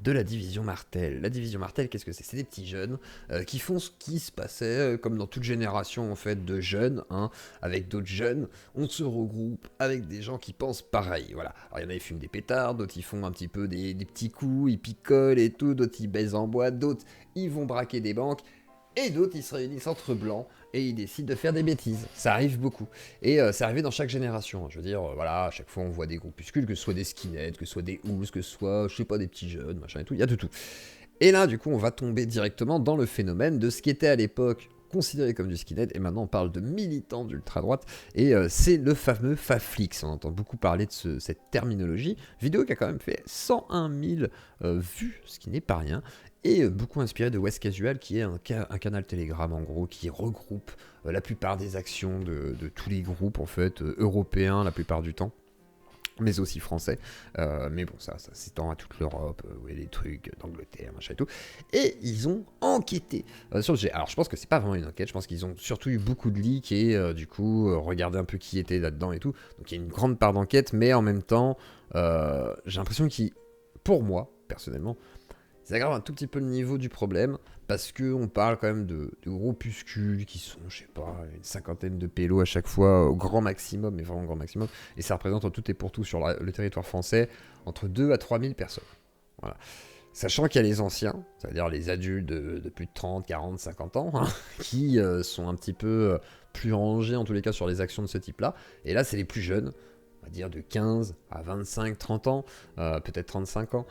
de la division Martel. La division Martel, qu'est-ce que c'est? C'est des petits jeunes qui font ce qui se passait, comme dans toute génération en fait de jeunes, hein, avec d'autres jeunes. On se regroupe avec des gens qui pensent pareil. Voilà. Alors il y en a qui fument des pétards, d'autres ils font un petit peu des petits coups, ils picolent et tout, d'autres ils baisent en boîte, d'autres ils vont braquer des banques. Et d'autres, ils se réunissent entre blancs et ils décident de faire des bêtises. Ça arrive beaucoup. Et c'est arrivé dans chaque génération. Je veux dire, voilà, à chaque fois on voit des groupuscules, que ce soit des skinheads, que ce soit des housses, que ce soit, je sais pas, des petits jeunes, machin et tout. Il y a de tout. Et là, du coup, on va tomber directement dans le phénomène de ce qui était à l'époque considéré comme du skinhead, et maintenant on parle de militants d'ultra-droite, et c'est le fameux Faflix. On entend beaucoup parler de cette terminologie. Vidéo qui a quand même fait 101 000 vues, ce qui n'est pas rien. Et beaucoup inspiré de West Casual, qui est un canal Telegram en gros, qui regroupe la plupart des actions de tous les groupes en fait, européens la plupart du temps, mais aussi français. Mais bon, ça s'étend à toute l'Europe, ouais, les trucs d'Angleterre, machin et tout. Et ils ont enquêté sur le sujet. Alors je pense que c'est pas vraiment une enquête, je pense qu'ils ont surtout eu beaucoup de leaks et du coup regardé un peu qui était là-dedans et tout. Donc il y a une grande part d'enquête, mais en même temps, j'ai l'impression qu'ils, pour moi, personnellement, ça aggrave un tout petit peu le niveau du problème, parce qu'on parle quand même de groupuscules qui sont, je sais pas, une cinquantaine de pélos à chaque fois, au grand maximum, mais vraiment au grand maximum, et ça représente en tout et pour tout sur le territoire français entre 2 à 3 000 personnes. Voilà. Sachant qu'il y a les anciens, c'est-à-dire les adultes de plus de 30, 40, 50 ans, hein, qui sont un petit peu plus rangés en tous les cas sur les actions de ce type-là, et là c'est les plus jeunes, on va dire de 15 à 25, 30 ans, peut-être 35 ans,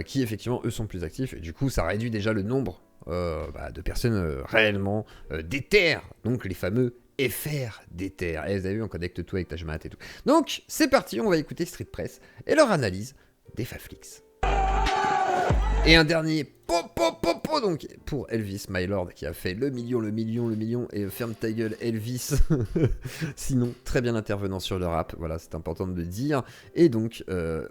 qui effectivement eux sont plus actifs, et du coup ça réduit déjà le nombre de personnes réellement déterres, donc les fameux FR déterres. Et vous avez vu, on connecte tout avec Tajmat et tout. Donc c'est parti, on va écouter Street Press et leur analyse des Faflix. Et un dernier popo donc pour Elvis My Lord qui a fait le million et ferme ta gueule Elvis. Sinon très bien intervenant sur le rap, voilà, c'est important de le dire. Et donc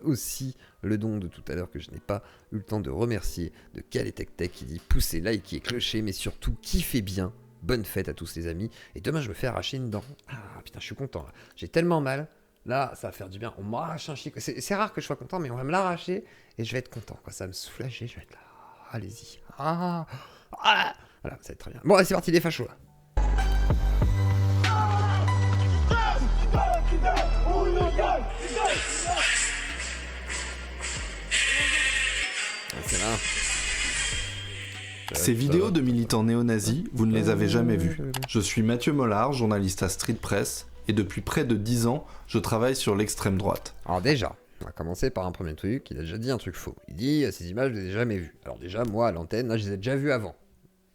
aussi le don de tout à l'heure que je n'ai pas eu le temps de remercier, de Tech Tech qui dit poussez, likez, clocher, mais surtout kiffez bien. Bonne fête à tous les amis. Et demain je me fais arracher une dent. Ah putain, je suis content là. J'ai tellement mal. Là, ça va faire du bien. On m'arrache un chic. C'est rare que je sois content, mais on va me l'arracher et je vais être content. Quoi. Ça va me soulager. Je vais être là. Allez-y. Voilà, ça va être très bien. Bon, allez, c'est parti, les fachos là. C'est là. Ces vidéos de militants néo-nazis, vous ne les avez jamais vues. Je suis Mathieu Mollard, journaliste à Street Press, et depuis près de 10 ans, je travaille sur l'extrême droite. Alors déjà, on va commencer par un premier truc. Il a déjà dit un truc faux. Il dit ces images, je les ai jamais vues. Alors déjà, moi à l'antenne, là, je les ai déjà vues avant.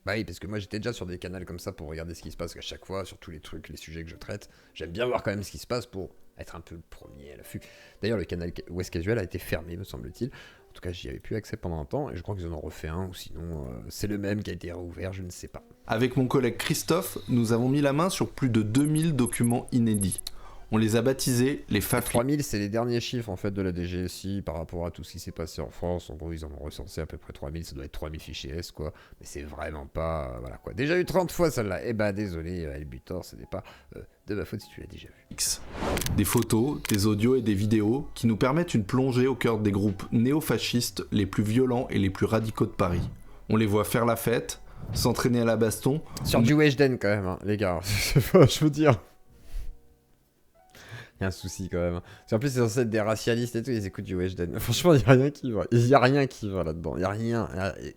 Bah oui, parce que moi j'étais déjà sur des canaux comme ça pour regarder ce qui se passe à chaque fois, sur tous les trucs, les sujets que je traite. J'aime bien voir quand même ce qui se passe pour être un peu le premier à l'affût. D'ailleurs, le canal West Casual a été fermé, me semble-t-il. En tout cas, j'y avais plus accès pendant un temps, et je crois qu'ils en ont refait un, ou sinon c'est le même qui a été rouvert, je ne sais pas. Avec mon collègue Christophe, nous avons mis la main sur plus de 2000 documents inédits. On les a baptisés les Faflix. 3000, c'est les derniers chiffres en fait de la DGSI par rapport à tout ce qui s'est passé en France. En gros, ils en ont recensé à peu près 3000, ça doit être 3000 fichiers S quoi. Mais c'est vraiment pas. Voilà quoi. Déjà eu 30 fois celle-là. Eh bah désolé, Elbutor, ce n'est pas de ma faute si tu l'as déjà vu. Des photos, des audios et des vidéos qui nous permettent une plongée au cœur des groupes néofascistes les plus violents et les plus radicaux de Paris. On les voit faire la fête, s'entraîner à la baston. Sur du Weshden quand même, hein, les gars. Je veux dire. Il y a un souci quand même. En plus, c'est censé être des racialistes et tout, ils écoutent du Weshden. Franchement, il n'y a rien qui va. Il n'y a rien qui va là-dedans. Il n'y a rien.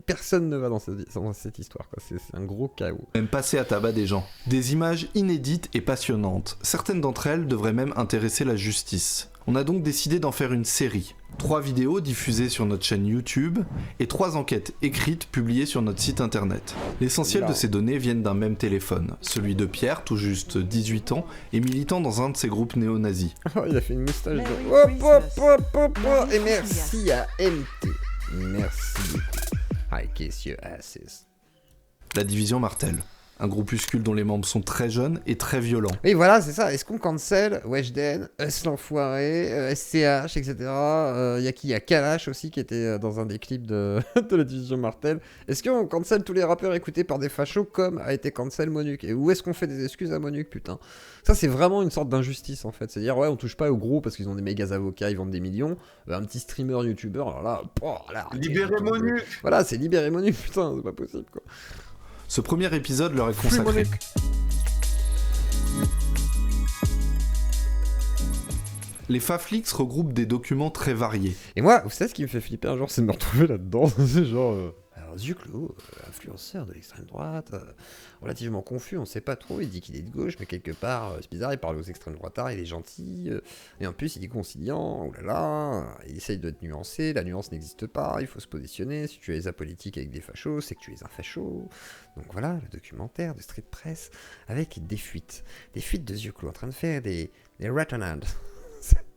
Personne ne va dans cette histoire. Quoi. C'est un gros chaos. Même passer à tabac des gens. Des images inédites et passionnantes. Certaines d'entre elles devraient même intéresser la justice. On a donc décidé d'en faire une série. 3 vidéos diffusées sur notre chaîne YouTube et 3 enquêtes écrites publiées sur notre site internet. L'essentiel de ces données viennent d'un même téléphone, celui de Pierre, tout juste 18 ans, et militant dans un de ces groupes néo-nazis. Oh, il a fait une moustache de... Et merci à MT. Merci. I kiss your asses. La division Martel. un groupuscule dont les membres sont très jeunes et très violents. Oui, voilà, c'est ça. Est-ce qu'on cancel Weshden, Us l'enfoiré, SCH, etc. Il y a qui? Il y a Kalash aussi qui était dans un des clips de, de la division Martel. Est-ce qu'on cancel tous les rappeurs écoutés par des fachos comme a été cancel Monuk? Et où est-ce qu'on fait des excuses à Monuk, putain? Ça, c'est vraiment une sorte d'injustice en fait. C'est-à-dire, ouais, on touche pas aux gros parce qu'ils ont des méga avocats, ils vendent des millions. Un petit streamer, youtubeur, alors là, Libérez Monuk. Voilà, c'est libérer Monuk, putain, c'est pas possible quoi. Ce premier épisode leur est consacré. Les Faflix regroupent des documents très variés. Et moi, vous savez ce qui me fait flipper un jour, c'est de me retrouver là-dedans. C'est genre. Alors, Zuclo, influenceur de l'extrême droite, relativement confus, on sait pas trop. Il dit qu'il est de gauche, mais quelque part, c'est bizarre, il parle aux extrêmes droitards, il est gentil. Et en plus, il est conciliant, oulala, il essaye de te nuancer, la nuance n'existe pas, il faut se positionner. Si tu es apolitique avec des fachos, c'est que tu es un facho. Donc voilà, le documentaire de Street Press avec des fuites. Des fuites de Zuclo en train de faire des ratonades.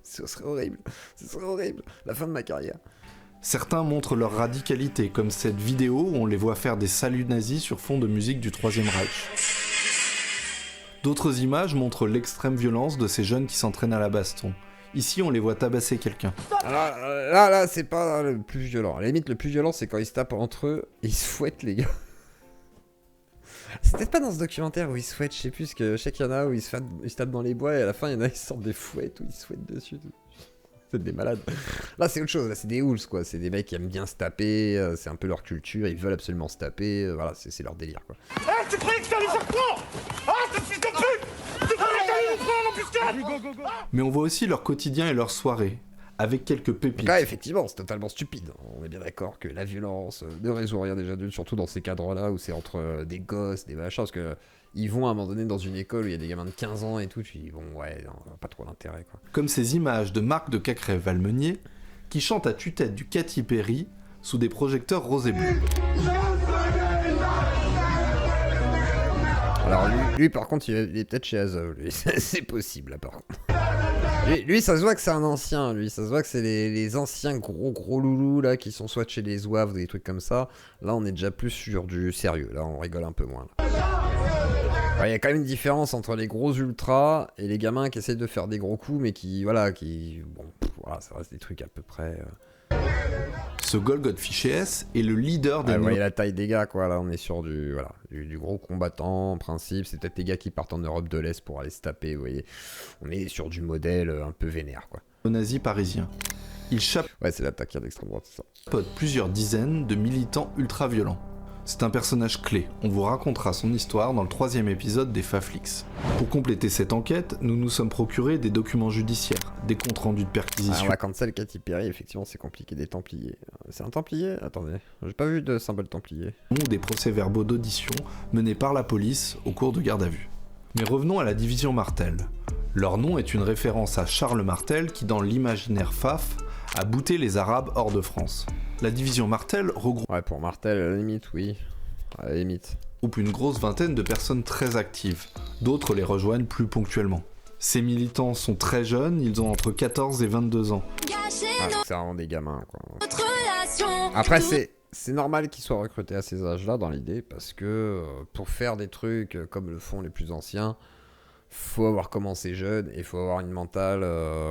Ce serait horrible, la fin de ma carrière. Certains montrent leur radicalité, comme cette vidéo où on les voit faire des saluts nazis sur fond de musique du Troisième Reich. D'autres images montrent l'extrême violence de ces jeunes qui s'entraînent à la baston. Ici, on les voit tabasser quelqu'un. Alors là, c'est pas le plus violent. À la limite, le plus violent, c'est quand ils se tapent entre eux et ils se fouettent, les gars. C'est peut-être pas dans ce documentaire où ils se fouettent, je sais plus, parce que je sais qu'il y en a où ils se tapent dans les bois et à la fin, il y en a qui sortent des fouettes où ils se fouettent dessus. C'est des malades. Là, c'est autre chose, là, c'est des hools, quoi. C'est des mecs qui aiment bien se taper, c'est un peu leur culture, ils veulent absolument se taper, voilà, c'est leur délire, quoi. Tu croyais que t'allais faire quoi? Ah, t'es fils de pute! Tu croyais que t'allais nous prendre, embuscade? Mais on voit aussi leur quotidien et leur soirée, avec quelques pépites. Là, effectivement, c'est totalement stupide. On est bien d'accord que la violence ne résout rien déjà d'une, surtout dans ces cadres-là où c'est entre des gosses, des machins, parce que ils vont à un moment donné dans une école où il y a des gamins de 15 ans et tout, tu dis bon, ouais, non, pas trop d'intérêt, quoi. Comme ces images de Marc de Cacrèves-Valmenier qui chante à tue-tête du Katy Perry sous des projecteurs rose et bleu. Alors lui par contre, il est peut-être chez Azov, lui. C'est possible, là, par contre. Lui, ça se voit que c'est un ancien, lui. Ça se voit que c'est les anciens gros loulous, là, qui sont soit chez les Zouaves ou des trucs comme ça. Là, on est déjà plus sur du sérieux. Là, on rigole un peu moins, là. Il y a quand même une différence entre les gros ultras et les gamins qui essayent de faire des gros coups, mais qui, voilà, bon, voilà, ça reste des trucs à peu près... Ce Golgoth Fiché S est le leader des... Vous voyez la taille des gars, quoi, là, on est sur du gros combattant, en principe. C'est peut-être les gars qui partent en Europe de l'Est pour aller se taper, vous voyez. On est sur du modèle un peu vénère, quoi. Nazis parisiens. Il chapeaute Ouais, c'est l'attaque d'extrême droite, c'est ça. Plusieurs dizaines de militants ultra-violents. C'est un personnage clé, on vous racontera son histoire dans le 3e épisode des Faflix. Pour compléter cette enquête, nous nous sommes procurés des documents judiciaires, des comptes rendus de perquisition. On va cancel Katy Perry, effectivement c'est compliqué, des Templiers. C'est un Templier? Attendez, j'ai pas vu de symbole Templier. Ou des procès-verbaux d'audition menés par la police au cours de garde à vue. Mais revenons à la division Martel. Leur nom est une référence à Charles Martel qui, dans l'imaginaire Faf, a bouté les Arabes hors de France. La division Martel regroupe... Ouais, pour Martel, à la limite, oui. À la limite. Une grosse vingtaine de personnes très actives. D'autres les rejoignent plus ponctuellement. Ces militants sont très jeunes, ils ont entre 14 et 22 ans. C'est vraiment des gamins, quoi. Après, c'est normal qu'ils soient recrutés à ces âges-là, dans l'idée, parce que pour faire des trucs comme le font les plus anciens, faut avoir commencé jeune et faut avoir une mentale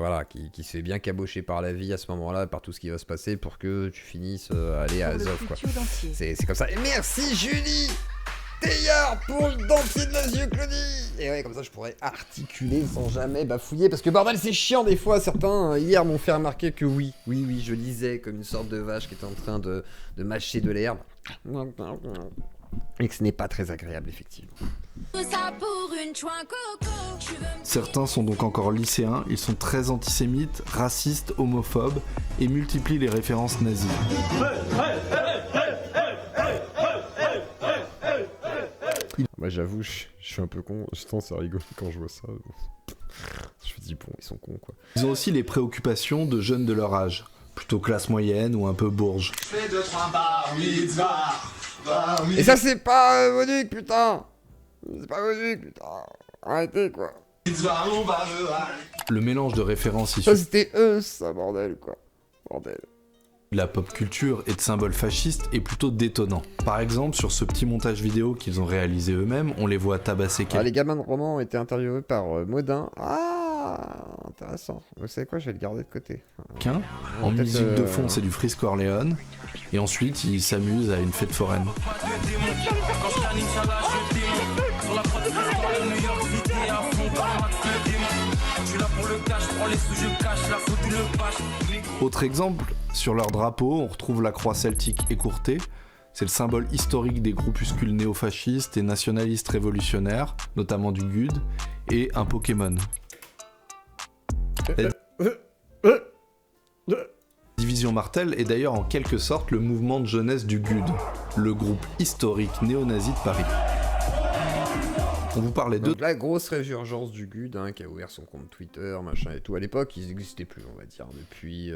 voilà, qui se fait bien cabocher par la vie à ce moment-là, par tout ce qui va se passer pour que tu finisses à aller à Azov, quoi. C'est comme ça. Et merci Julie Teillard pour le dentier de la Claudie. Et ouais, comme ça je pourrais articuler sans jamais bafouiller, parce que bordel c'est chiant des fois. Certains hier m'ont fait remarquer que oui, je lisais comme une sorte de vache qui était en train de mâcher de l'herbe. Et que ce n'est pas très agréable, effectivement. Certains sont donc encore lycéens, ils sont très antisémites, racistes, homophobes et multiplient les références nazies. Moi j'avoue, je suis un peu con, je tends à rigoler quand je vois ça. Je me dis bon, ils sont cons, quoi. Ils ont aussi les préoccupations de jeunes de leur âge, plutôt classe moyenne ou un peu bourge. Et ça c'est pas Monuk, putain. C'est pas Monuk, putain. Arrêtez, quoi. Le mélange de références issues... Ça c'était eux, ça, bordel, quoi. Bordel. de la pop culture et de symboles fascistes est plutôt détonnant. Par exemple, sur ce petit montage vidéo qu'ils ont réalisé eux-mêmes, on les voit tabasser Les gamins de roman ont été interviewés par Modin. Ah, intéressant. Vous savez quoi, je vais le garder de côté. quelqu'un. En musique de fond, c'est du Freeze Corleone. Et ensuite, ils s'amusent à une fête foraine. Autre exemple, sur leur drapeau, on retrouve la croix celtique écourtée. C'est le symbole historique des groupuscules néofascistes et nationalistes révolutionnaires, notamment du GUD, et un Pokémon. La Division Martel est d'ailleurs en quelque sorte le mouvement de jeunesse du GUD, le groupe historique néo-nazi de Paris. On vous parlait de... Donc la grosse résurgence du GUD, qui a ouvert son compte Twitter, machin et tout. À l'époque, ils n'existaient plus, on va dire, depuis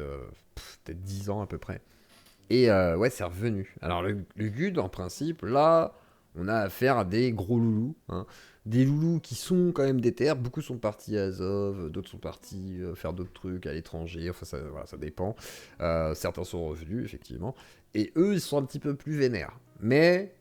peut-être 10 ans à peu près. Et ouais, c'est revenu. Alors le GUD, en principe, là, on a affaire à des gros loulous. Des loulous qui sont quand même déter. Beaucoup sont partis à Azov, d'autres sont partis faire d'autres trucs à l'étranger. Enfin, ça dépend. Certains sont revenus, effectivement. Et eux, ils sont un petit peu plus vénères. Mais...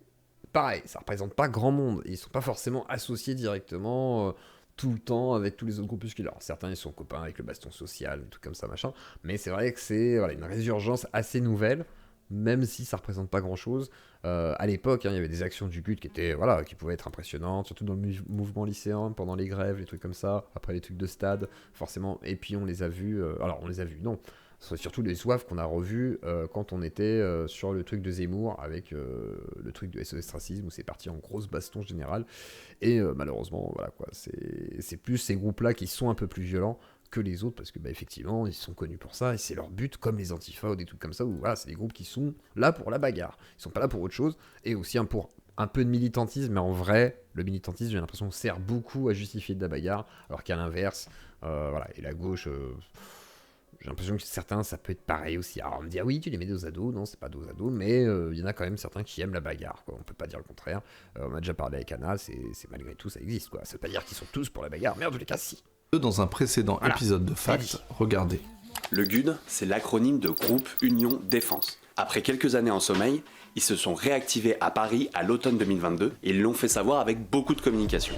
pareil, ça représente pas grand monde. Ils sont pas forcément associés directement tout le temps avec tous les autres groupuscules. Alors certains ils sont copains avec le baston social, tout comme ça machin. Mais c'est vrai que c'est une résurgence assez nouvelle, même si ça représente pas grand chose. À l'époque, il y avait des actions du GUD qui pouvaient être impressionnantes, surtout dans le mouvement lycéen, pendant les grèves, les trucs comme ça. Après les trucs de stade, forcément. Et puis on les a vus. Non. C'est surtout les soifs qu'on a revus quand on était sur le truc de Zemmour avec le truc de SOS Racisme où c'est parti en grosse baston générale. Et malheureusement, voilà quoi, c'est plus ces groupes-là qui sont un peu plus violents que les autres parce que effectivement, ils sont connus pour ça et c'est leur but, comme les Antifa ou des trucs comme ça où voilà, c'est des groupes qui sont là pour la bagarre. Ils sont pas là pour autre chose et aussi pour un peu de militantisme, mais en vrai, le militantisme, j'ai l'impression, sert beaucoup à justifier de la bagarre, alors qu'à l'inverse, et la gauche. J'ai l'impression que certains, ça peut être pareil aussi. Alors on me dit, ah oui, tu les mets dos ados. Non, c'est pas dos ados, mais il y en a quand même certains qui aiment la bagarre, quoi. On peut pas dire le contraire. On a déjà parlé avec Anna, c'est malgré tout, ça existe, quoi. Ça veut pas dire qu'ils sont tous pour la bagarre, mais en tous les cas, si. Dans un précédent épisode de Fact, regardez. Le GUD, c'est l'acronyme de Groupe Union Défense. Après quelques années en sommeil, ils se sont réactivés à Paris à l'automne 2022 et l'ont fait savoir avec beaucoup de communication.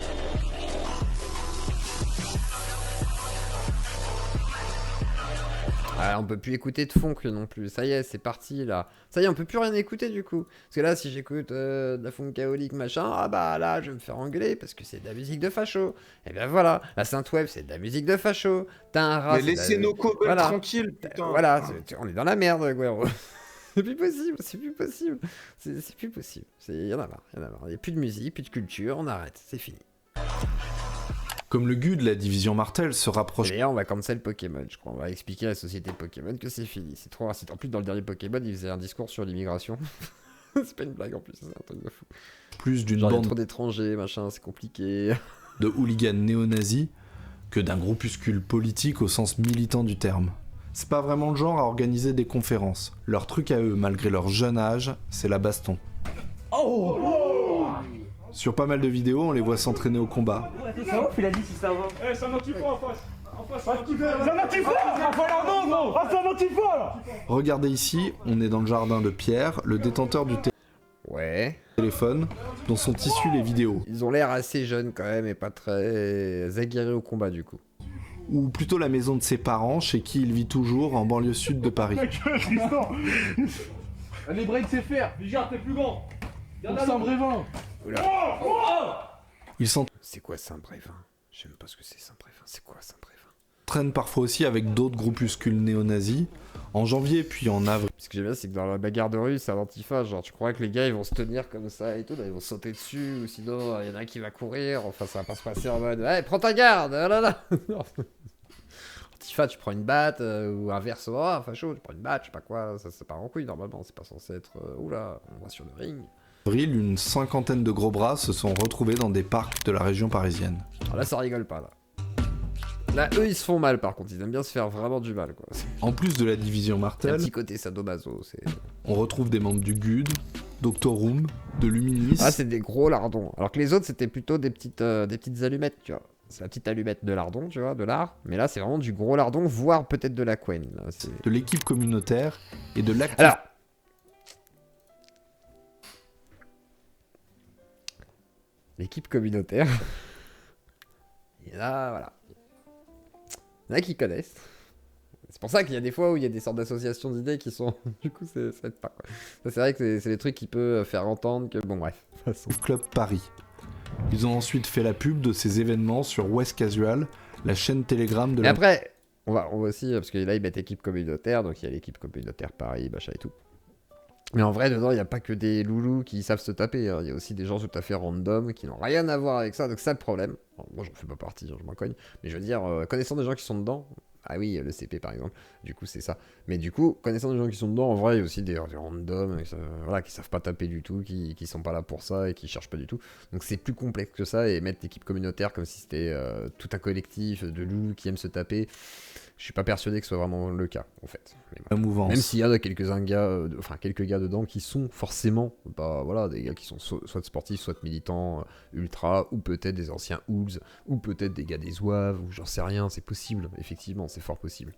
On peut plus écouter de funk non plus, ça y est, c'est parti là. Ça y est, on peut plus rien écouter du coup. Parce que là, si j'écoute de la funkaolique machin, là, je vais me faire engueuler parce que c'est de la musique de facho. Et bien voilà, la Sainte-Web, c'est de la musique de facho. T'as un rat. Mais laissez nos copains tranquilles, putain. Voilà, on est dans la merde, Guero. C'est plus possible. C'est plus possible. Il y en a marre. Il n'y a plus de musique, plus de culture, on arrête, c'est fini. Comme le GUD, la division Martel se rapproche... D'ailleurs, on va cancel Pokémon, je crois. On va expliquer à la société Pokémon que c'est fini. C'est trop raciste. En plus, dans le dernier Pokémon, il faisait un discours sur l'immigration. C'est pas une blague en plus, c'est un truc de fou. Plus d'une bande... il y a bande trop d'étrangers, machin, c'est compliqué. De hooligans néo-nazis que d'un groupuscule politique au sens militant du terme. C'est pas vraiment le genre à organiser des conférences. Leur truc à eux, malgré leur jeune âge, c'est la baston. Sur pas mal de vidéos, on les voit s'entraîner au combat. C'est ouf, il a dit si ça va. Eh, c'est un antifa en face. C'est un antifa. C'est un antifa là. Regardez ici, on est dans le jardin de Pierre, le détenteur du téléphone, dont sont issues les vidéos. Ils ont l'air assez jeunes quand même et pas très aguerris au combat du coup. Ou plutôt la maison de ses parents, chez qui il vit toujours, en banlieue sud de Paris. Les breaks c'est faire. Vigard, t'es plus grand. Saint-Brévin. Ils sont... C'est quoi Saint-Brévin? Je sais même pas ce que c'est Saint-Brévin. C'est quoi Saint-Brévin? Traînent parfois aussi avec d'autres groupuscules néo-nazis. En janvier puis en avril. Ce que j'aime bien, c'est que dans la bagarre de rue, c'est un antifa. Genre, tu crois que les gars ils vont se tenir comme ça et tout, là, ils vont sauter dessus, ou sinon il y en a un qui va courir. Enfin, ça va pas se passer en mode hey, prends ta garde, oh là là. Antifa, tu prends une batte, ou inverse, facho, tu prends une batte, je sais pas quoi, ça part en couille normalement, c'est pas censé être. Oula, on va sur le ring. Une cinquantaine de gros bras se sont retrouvés dans des parcs de la région parisienne. Alors là, ça rigole pas, là. Là, eux, ils se font mal, par contre. Ils aiment bien se faire vraiment du mal, quoi. En plus de la division Martel, un petit côté sadomaso, on retrouve des membres du GUD, Doctorum, de Luminis... Ah, c'est des gros lardons. Alors que les autres, c'était plutôt des petites allumettes, tu vois. c'est la petite allumette de lardon, tu vois, de lard. Mais là, c'est vraiment du gros lardon, voire peut-être de la couenne. Là, de l'équipe communautaire et de l'actif. Alors, l'équipe communautaire. Et là, voilà. Il y en a qui connaissent. C'est pour ça qu'il y a des fois où il y a des sortes d'associations d'idées qui sont... Du coup, ça aide pas, quoi. Ça, c'est vrai que c'est des trucs qui peuvent faire entendre que... Bon, bref. Club Paris. Ils ont ensuite fait la pub de ces événements sur West Casual, la chaîne Telegram de Mais la... après, on va aussi... Parce que là, ils mettent équipe communautaire, donc il y a l'équipe communautaire Paris, machin et tout. Mais en vrai, dedans, il n'y a pas que des loulous qui savent se taper. Hein. Il y a aussi des gens tout à fait random qui n'ont rien à voir avec ça. Donc, ça, le problème. Alors, moi, j'en fais pas partie, je m'en cogne. Mais je veux dire, connaissant des gens qui sont dedans. Ah oui, le CP par exemple. Du coup, c'est ça. Mais du coup, connaissant des gens qui sont dedans, en vrai, il y a aussi des randoms voilà, qui savent pas taper du tout, qui sont pas là pour ça et qui cherchent pas du tout. Donc, c'est plus complexe que ça. Et mettre l'équipe communautaire comme si c'était tout un collectif de loups qui aiment se taper. Je suis pas persuadé que ce soit vraiment le cas, en fait. La mouvance. Même s'il y a quelques gars dedans qui sont forcément, voilà, des gars qui sont soit sportifs, soit militants ultra, ou peut-être des anciens Hools, ou peut-être des gars des Zouaves, ou j'en sais rien, c'est possible, effectivement, c'est fort possible.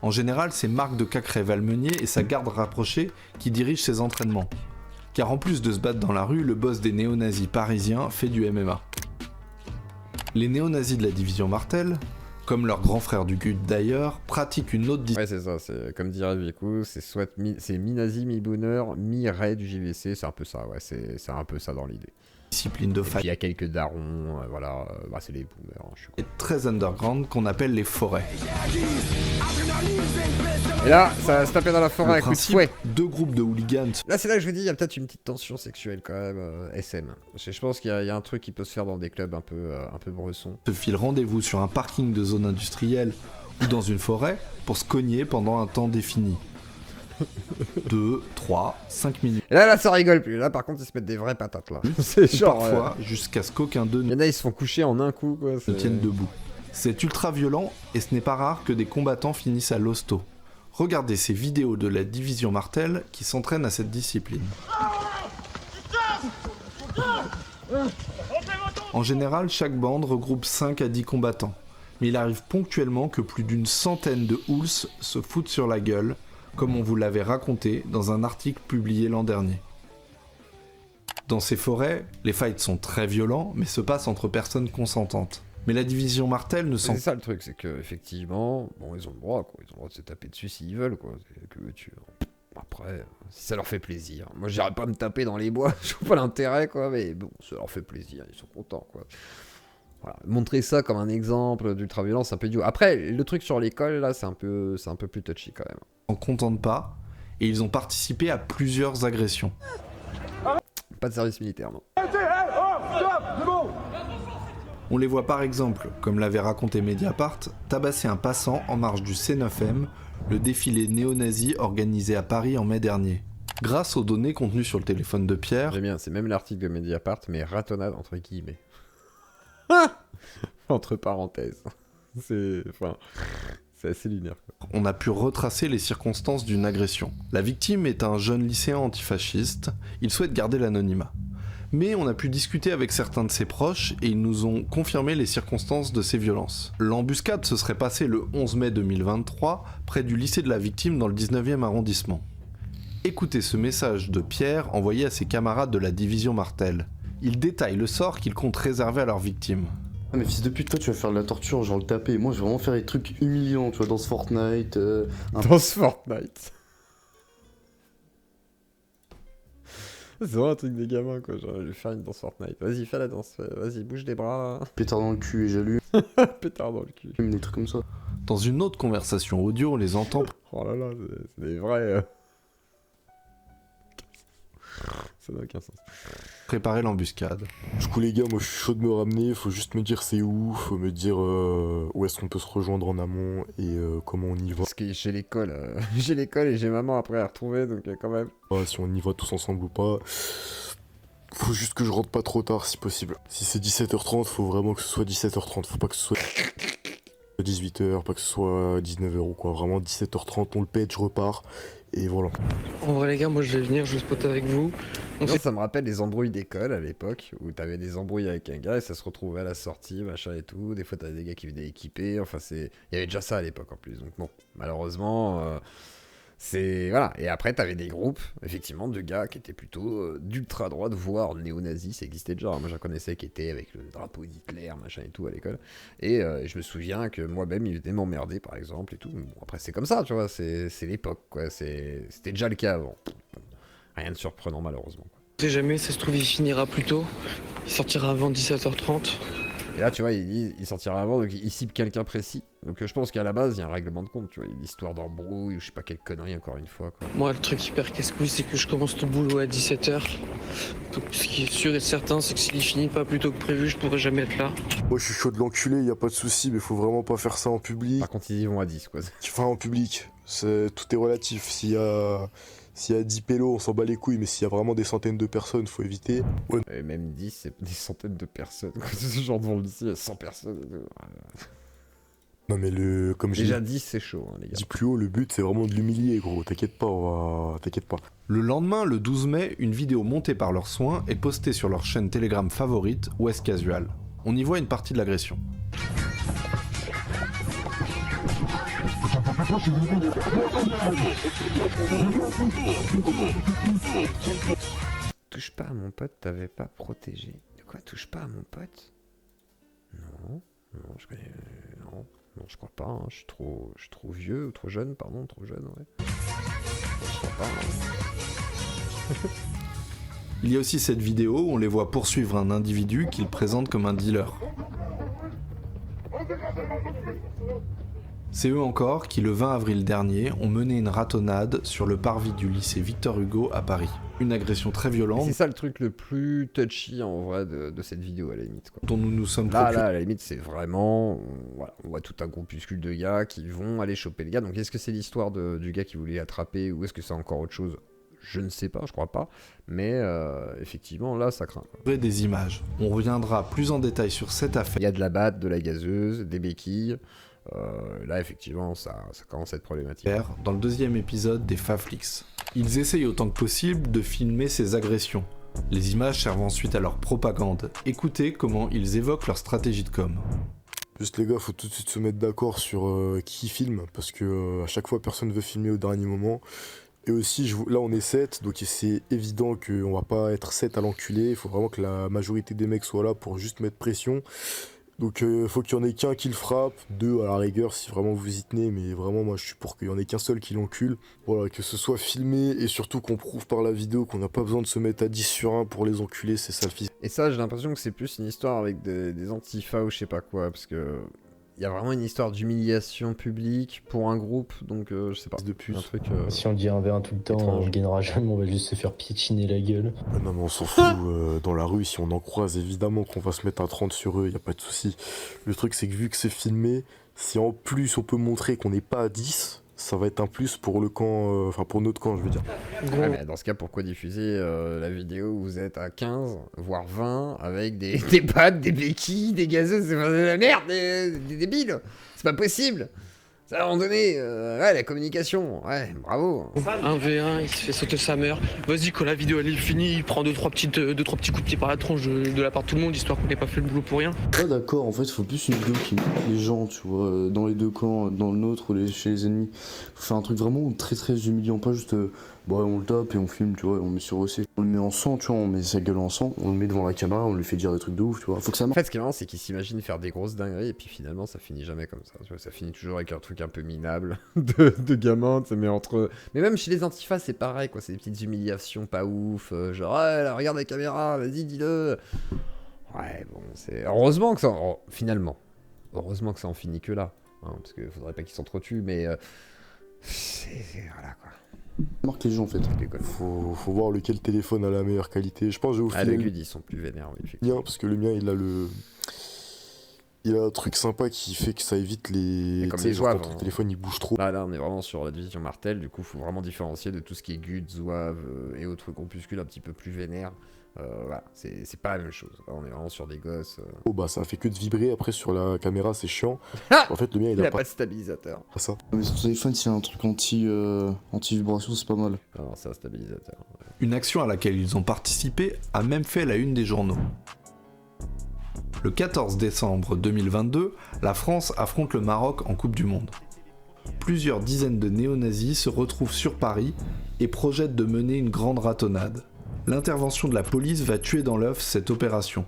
En général, c'est Marc de Cacré-Valmeunier et sa garde rapprochée qui dirigent ces entraînements. Car en plus de se battre dans la rue, le boss des néo-nazis parisiens fait du MMA. Les néo-nazis de la division Martel, comme leur grand frère du GUD d'ailleurs, pratiquent une autre Ouais, c'est ça, c'est comme dirait Vico, c'est mi-nazi, mi-bonner, mi-ray du JVC, c'est un peu ça, ouais, c'est un peu ça dans l'idée. Discipline de Et puis fight. il y a quelques darons, voilà, c'est les boomers, hein, je suis Et très underground qu'on appelle les forêts. Et là, ça va se taper dans la forêt Le avec coup de principe, fouet. deux groupes de hooligans Là, c'est là que je vous dis, il y a peut-être une petite tension sexuelle quand même, SM. Parce que je pense qu'il y a un truc qui peut se faire dans des clubs un peu bressons. se filent rendez-vous sur un parking de zone industrielle ou dans une forêt pour se cogner pendant un temps défini. 2, 3, 5 minutes. Et là, ça rigole plus. Là, par contre, ils se mettent des vraies patates, là. C'est genre... Parfois, jusqu'à ce qu'aucun d'eux Il y ne en a, ils se font coucher en un coup, quoi. tienne debout. C'est ultra violent et ce n'est pas rare que des combattants finissent à l'hosto. Regardez ces vidéos de la division Martel qui s'entraînent à cette discipline. En général, chaque bande regroupe 5 à 10 combattants. Mais il arrive ponctuellement que plus d'une centaine de Hools se foutent sur la gueule, comme on vous l'avait raconté dans un article publié l'an dernier. Dans ces forêts, les fights sont très violents, mais se passent entre personnes consentantes. Mais la division Martel ne s'en... C'est ça le truc, c'est que effectivement, bon, ils ont le droit, quoi. Ils ont le droit de se taper dessus s'ils veulent, quoi. Que veux-tu. Après, si ça leur fait plaisir. Moi, j'irai pas me taper dans les bois, je vois pas l'intérêt, quoi. Mais bon, ça leur fait plaisir, ils sont contents, quoi. Voilà. Montrer ça comme un exemple d'ultra-violence, c'est un peu idiot. Après, le truc sur l'école, là, c'est un peu plus touchy, quand même. s'en contentent pas, et ils ont participé à plusieurs agressions. Pas de service militaire, non. On les voit par exemple, comme l'avait raconté Mediapart, tabasser un passant en marge du C9M, le défilé néo-nazi organisé à Paris en mai dernier. Grâce aux données contenues sur le téléphone de Pierre, J'aime bien, c'est même l'article de Mediapart, mais ratonnade entre guillemets. Entre parenthèses. C'est assez lunaire, quoi. on a pu retracer les circonstances d'une agression. La victime est un jeune lycéen antifasciste, il souhaite garder l'anonymat. Mais on a pu discuter avec certains de ses proches et ils nous ont confirmé les circonstances de ces violences. L'embuscade se serait passée le 11 mai 2023 près du lycée de la victime dans le 19e arrondissement. Écoutez ce message de Pierre envoyé à ses camarades de la division Martel. Il détaille le sort qu'il compte réserver à leurs victimes. Ah mais fils de pute, toi tu vas faire de la torture, genre le taper. Moi je vais vraiment faire des trucs humiliants, tu vois, dans ce Fortnite. Dans ce Fortnite. C'est vraiment un truc des gamins, quoi. Genre, je vais faire une danse Fortnite. Vas-y, fais la danse. Vas-y, bouge les bras. Pétard dans le cul et j'allume, Pétard dans le cul. des trucs comme ça. Dans une autre conversation audio, on les entend Oh là là, c'est des vrais... Ça n'a aucun sens. préparer l'embuscade. Du coup les gars, moi je suis chaud de me ramener, faut juste me dire c'est où, faut me dire où est-ce qu'on peut se rejoindre en amont et comment on y va. Parce que j'ai l'école, j'ai l'école et j'ai maman après à retrouver, donc quand même. Si on y va tous ensemble ou pas. Faut juste que je rentre pas trop tard si possible. Si c'est 17h30, faut vraiment que ce soit 17h30, faut pas que ce soit 18h, pas que ce soit 19h ou quoi. Vraiment 17h30, on le pète, je repars et voilà. En vrai les gars, moi je vais venir, je vais spotter avec vous. Non, ça me rappelle les embrouilles d'école à l'époque, où t'avais des embrouilles avec un gars et ça se retrouvait à la sortie, machin et tout. Des fois, t'avais des gars qui venaient équipés. Enfin, il y avait déjà ça à l'époque en plus. Donc, bon, malheureusement, c'est. Voilà. Et après, t'avais des groupes, effectivement, de gars qui étaient plutôt d'ultra-droite, voire néo-nazis. Ça existait déjà. Moi, j'en connaissais qui étaient avec le drapeau d'Hitler, machin et tout à l'école. Et je me souviens que moi-même, il venait m'emmerder, par exemple, et tout. Bon, après, c'est comme ça, tu vois. C'est l'époque, quoi. C'était déjà le cas avant. Rien de surprenant, malheureusement. On sait jamais, ça se trouve, il finira plus tôt. Il sortira avant 17h30. Et là, tu vois, il sortira avant, donc il cible quelqu'un précis. Donc je pense qu'à la base, il y a un règlement de compte, tu vois. Une histoire d'embrouille ou je sais pas quelle connerie, encore une fois, quoi. Moi, le truc hyper casse-couille, c'est que je commence le boulot à 17h. Donc, ce qui est sûr et certain, c'est que s'il finit pas plus tôt que prévu, je pourrai jamais être là. Moi je suis chaud de l'enculer, y a pas de souci, mais faut vraiment pas faire ça en public. Par contre, ils y vont à 10, quoi. Enfin en public, tout est relatif. S'il y a 10 pélos, on s'en bat les couilles, mais s'il y a vraiment des centaines de personnes, faut éviter. Ouais. Et même 10, c'est des centaines de personnes. C'est genre devant le lycée, il y a 100 personnes. Non mais comme j'ai Déjà 10, c'est chaud, hein, les gars. dit plus haut, le but c'est vraiment de l'humilier, gros. T'inquiète pas, t'inquiète pas. Le lendemain, le 12 mai, une vidéo montée par leurs soins est postée sur leur chaîne Telegram favorite, West Casual. On y voit une partie de l'agression. Touche pas à mon pote, t'avais pas protégé. De quoi? Touche pas à mon pote? Non, je connais. Non, je crois pas. Hein. Je suis trop vieux ou trop jeune, pardon, trop jeune, ouais. Je crois pas. Hein. Il y a aussi cette vidéo où on les voit poursuivre un individu qu'ils présentent comme un dealer. C'est eux encore qui, le 20 avril dernier, ont mené une ratonnade sur le parvis du lycée Victor Hugo à Paris. Une agression très violente. C'est ça le truc le plus touchy en vrai de cette vidéo à la limite, quoi. Dont nous nous sommes Là, à la limite, c'est vraiment. Voilà, on voit tout un groupuscule de gars qui vont aller choper le gars. Donc, est-ce que c'est l'histoire du gars qui voulait attraper ou est-ce que c'est encore autre chose? Je ne sais pas, je crois pas. Mais effectivement, là, ça craint, quoi. Des images. On reviendra plus en détail sur cette affaire. Il y a de la batte, de la gazeuse, des béquilles. Là, effectivement, ça commence à être problématique. Dans le deuxième épisode des Faflix. Ils essayent autant que possible de filmer ces agressions. Les images servent ensuite à leur propagande. Écoutez comment ils évoquent leur stratégie de com. Juste les gars, faut tout de suite se mettre d'accord sur qui filme, parce que à chaque fois personne veut filmer au dernier moment. Et aussi, là on est 7, donc c'est évident qu'on va pas être 7 à l'enculé, il faut vraiment que la majorité des mecs soient là pour juste mettre pression. Donc faut qu'il y en ait qu'un qui le frappe, 2 à la rigueur si vraiment vous y tenez, mais vraiment moi je suis pour qu'il y en ait qu'un seul qui l'encule. Voilà, que ce soit filmé et surtout qu'on prouve par la vidéo qu'on n'a pas besoin de se mettre à 10 sur 1 pour les enculer, c'est ça le fils. Et ça, j'ai l'impression que c'est plus une histoire avec des antifas ou je sais pas quoi, parce que il y a vraiment une histoire d'humiliation publique pour un groupe, donc je sais pas. De puce. Un truc. Si on dit 1v1 tout le temps, étrange. on gagnera jamais, on va juste se faire piétiner la gueule. Ah non mais on s'en fout, dans la rue si on en croise évidemment qu'on va se mettre à 30 sur eux, y a pas de souci. Le truc c'est que vu que c'est filmé, si en plus on peut montrer qu'on n'est pas à 10, ça va être un plus pour le camp, enfin pour notre camp je veux dire. Ouais, mais dans ce cas, pourquoi diffuser la vidéo où vous êtes à 15, voire 20, avec des pattes, des béquilles, des gazeuses, c'est de la merde, des débiles. C'est pas possible. Ça, à un moment donné, ouais, la communication, ouais, bravo. 1v1, il se fait sauter sa mère. Vas-y, quand la vidéo elle est finie, il prend 2-3 petits coups de pied par la tronche de la part de tout le monde, histoire qu'on n'ait pas fait le boulot pour rien. Pas d'accord, en fait, il faut plus une vidéo qui met les gens, tu vois, dans les deux camps, dans le nôtre ou chez les ennemis. Faut faire un truc vraiment très très humiliant, pas juste on le tape et on filme, tu vois, et on met sur OC. On le met en sang, tu vois, on met sa gueule en sang, on le met devant la caméra, on lui fait dire des trucs de ouf, tu vois. Faut que ça En marche. fait, ce qui est marrant, c'est qu'ils s'imaginent faire des grosses dingueries et puis finalement, ça finit jamais comme ça. Tu vois, ça finit toujours avec un truc un peu minable de gamins, tu sais, mais même chez les antifas, c'est pareil, quoi. C'est des petites humiliations pas ouf, genre, ouais, là, regarde la caméra, vas-y, dis-le. Ouais, bon, c'est. Heureusement que ça. Finalement. Heureusement que ça en finit que là. Hein, parce qu'il faudrait pas qu'ils s'entretuent, mais. Voilà, quoi. Marque les gens en fait. Faut voir lequel téléphone a la meilleure qualité. Je pense que je vais vous Ah, les filer GUD, ils sont plus vénères, oui, le mien, parce que le mien il a Il a un truc sympa qui fait que ça évite les... Comme tu sais, les genre zouaves, quand ton hein. téléphone il bouge trop. Là, on est vraiment sur la division Martel, du coup, faut vraiment différencier de tout ce qui est GUD, Zouave et autres groupuscules un petit peu plus vénères. Voilà, c'est pas la même chose. Là, on est vraiment sur des gosses. Oh bah ça fait que de vibrer après sur la caméra, c'est chiant. En fait, le mien Il a pas de stabilisateur. Pas ça. Mais sur ton téléphone, s'il y a un truc anti-vibration, c'est pas mal. Non, c'est un stabilisateur. Une action à laquelle ils ont participé a même fait la une des journaux. Le 14 décembre 2022, la France affronte le Maroc en Coupe du Monde. Plusieurs dizaines de néo-nazis se retrouvent sur Paris et projettent de mener une grande ratonnade. L'intervention de la police va tuer dans l'œuf cette opération.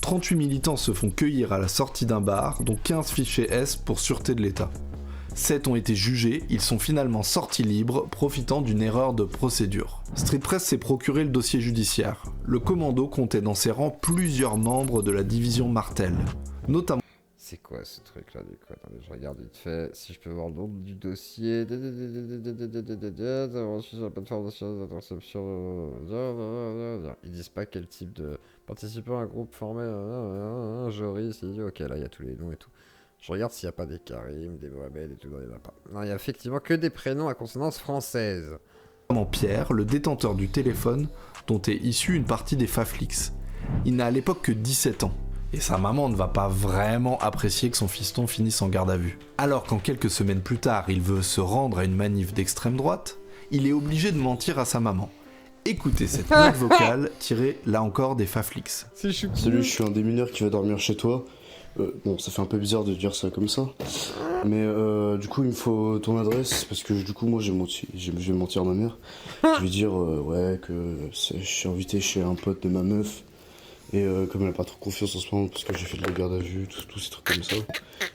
38 militants se font cueillir à la sortie d'un bar, dont 15 fichés S pour sûreté de l'État. 7 ont été jugés, ils sont finalement sortis libres, profitant d'une erreur de procédure. Street Press s'est procuré le dossier judiciaire. Le commando comptait dans ses rangs plusieurs membres de la division Martel, notamment... C'est quoi ce truc là du coup? Attendez, je regarde vite fait si je peux voir le nom du dossier. Ils disent pas quel type de participant à un groupe formé. Joris, ok, là il y a tous les noms et tout. Je regarde s'il n'y a pas des Karim, des Mohamed et tout, il n'y en a pas. Non, il y a effectivement que des prénoms à consonance française. Pierre, le détenteur du téléphone dont est issue une partie des Faflix. Il n'a à l'époque que 17 ans. Et sa maman ne va pas vraiment apprécier que son fiston finisse en garde à vue. Alors qu'en quelques semaines plus tard, il veut se rendre à une manif d'extrême droite, il est obligé de mentir à sa maman. Écoutez cette note vocale tirée là encore des Faflix. Salut, je suis un des mineurs qui va dormir chez toi. Bon, ça fait un peu bizarre de dire ça comme ça. Mais du coup, il me faut ton adresse parce que du coup, moi, je vais mentir à ma mère. Je vais dire, ouais, que je suis invité chez un pote de ma meuf. Et comme elle a pas trop confiance en ce moment parce que j'ai fait de la garde à vue, tous ces trucs comme ça,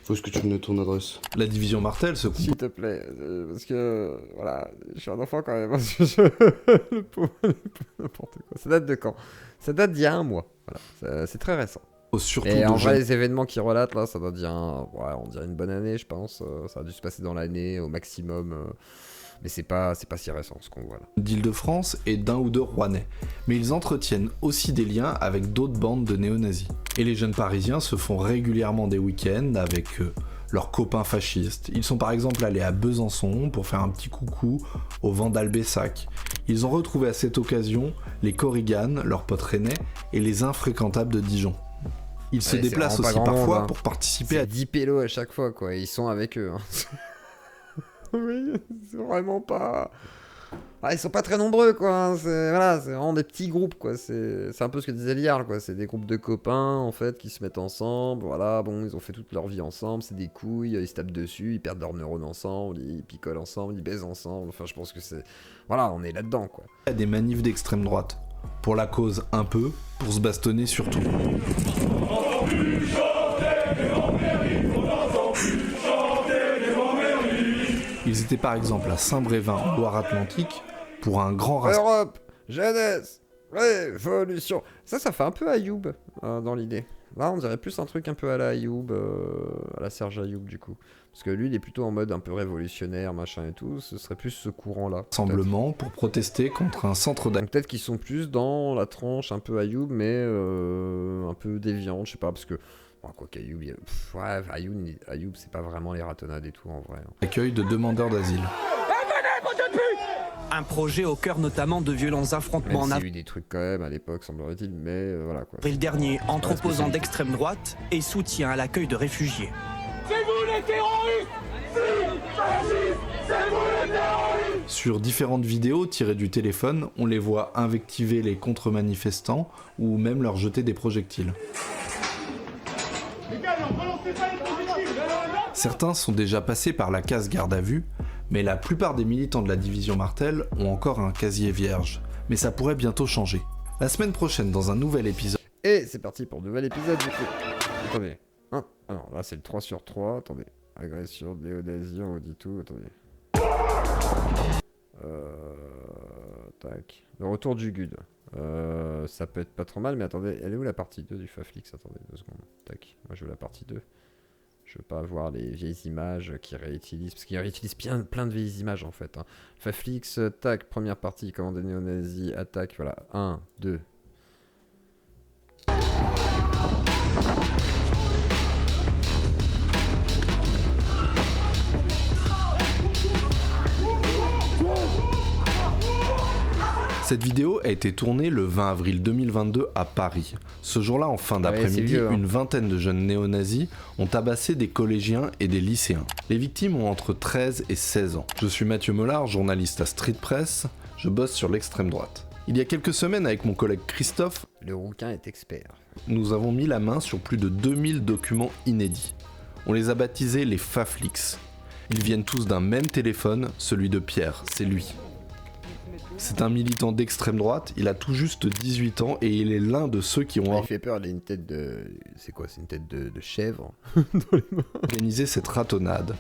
faut que tu me donnes ton adresse. La division Martel se S'il te plaît, parce que voilà, je suis un enfant quand même. Parce que le pauvre, n'importe quoi. Ça date de quand? Ça date d'il y a un mois. Voilà, c'est très récent. Surtout et en vrai, les événements qu'ils relatent là, ça doit dire, on dirait une bonne année, je pense. Ça a dû se passer dans l'année au maximum. Mais c'est pas si récent ce qu'on voit là. D'Île-de-France et d'un ou deux Rouennais. Mais ils entretiennent aussi des liens avec d'autres bandes de néo-nazis. Et les jeunes parisiens se font régulièrement des week-ends avec leurs copains fascistes. Ils sont par exemple allés à Besançon pour faire un petit coucou au Vandal Bessac. Ils ont retrouvé à cette occasion les Korrigan, leurs potes rennais, et les Infréquentables de Dijon. Ils se déplacent aussi parfois pour participer à 10 pélos à chaque fois, quoi. Ils sont avec eux. Oui, c'est vraiment pas... ils sont pas très nombreux, quoi. C'est vraiment des petits groupes, quoi. C'est un peu ce que disait Liard, quoi. C'est des groupes de copains, en fait, qui se mettent ensemble. Voilà, bon, ils ont fait toute leur vie ensemble. C'est des couilles, ils se tapent dessus, ils perdent leurs neurones ensemble, ils picolent ensemble, ils baisent ensemble. Enfin, je pense que c'est... Voilà, on est là-dedans, quoi. À des manifs d'extrême droite. Pour la cause, un peu. Pour se bastonner, surtout. Ils étaient par exemple à Saint-Brévin, en Loire-Atlantique, pour un grand rassemblement. Europe, jeunesse, révolution. Ça fait un peu Ayoub dans l'idée. Là, on dirait plus un truc un peu à la Ayoub, à la Serge Ayoub du coup. Parce que lui, il est plutôt en mode un peu révolutionnaire, machin et tout. Ce serait plus ce courant-là. Rassemblement pour protester contre un centre d'accueil. Peut-être qu'ils sont plus dans la tranche un peu Ayoub, mais un peu déviante, je sais pas, parce que... Quoi qu'Ayoub, Ayoub, c'est pas vraiment les ratonnades et tout en vrai. Accueil de demandeurs d'asile. Un projet au cœur notamment de violents affrontements. Même s'il y a eu des trucs quand même à l'époque, semblerait-il, mais voilà quoi. Le dernier entre opposants d'extrême droite et soutien à l'accueil de réfugiés. C'est vous les terroristes! C'est vous les terroristes! Sur différentes vidéos tirées du téléphone, on les voit invectiver les contre-manifestants ou même leur jeter des projectiles. Certains sont déjà passés par la case garde à vue, mais la plupart des militants de la division Martel ont encore un casier vierge. Mais ça pourrait bientôt changer. La semaine prochaine, dans un nouvel épisode... Et c'est parti pour un nouvel épisode du coup. Attendez. Alors là c'est le 3 sur 3, attendez. Agression, néo-nazi, on dit tout, attendez. Tac. Le retour du GUD. Ça peut être pas trop mal, mais attendez, elle est où la partie 2 du Faflix? Attendez 2 secondes. Tac. Moi je veux la partie 2. Je veux pas voir les vieilles images qu'ils réutilisent, parce qu'ils réutilisent plein de vieilles images en fait. Faflix, tac, première partie, commande néo-nazi, attaque, voilà. 1, 2. Cette vidéo a été tournée le 20 avril 2022 à Paris. Ce jour-là, en fin d'après-midi, une vingtaine de jeunes néo-nazis ont tabassé des collégiens et des lycéens. Les victimes ont entre 13 et 16 ans. Je suis Mathieu Mollard, journaliste à Street Press. Je bosse sur l'extrême droite. Il y a quelques semaines, avec mon collègue Christophe, le rouquin est expert. Nous avons mis la main sur plus de 2000 documents inédits. On les a baptisés les Faflix. Ils viennent tous d'un même téléphone, celui de Pierre, c'est lui. C'est un militant d'extrême droite, il a tout juste 18 ans et il est l'un de ceux qui ont il fait peur, il a une tête de... C'est quoi, c'est une tête de chèvre organisé cette ratonnade.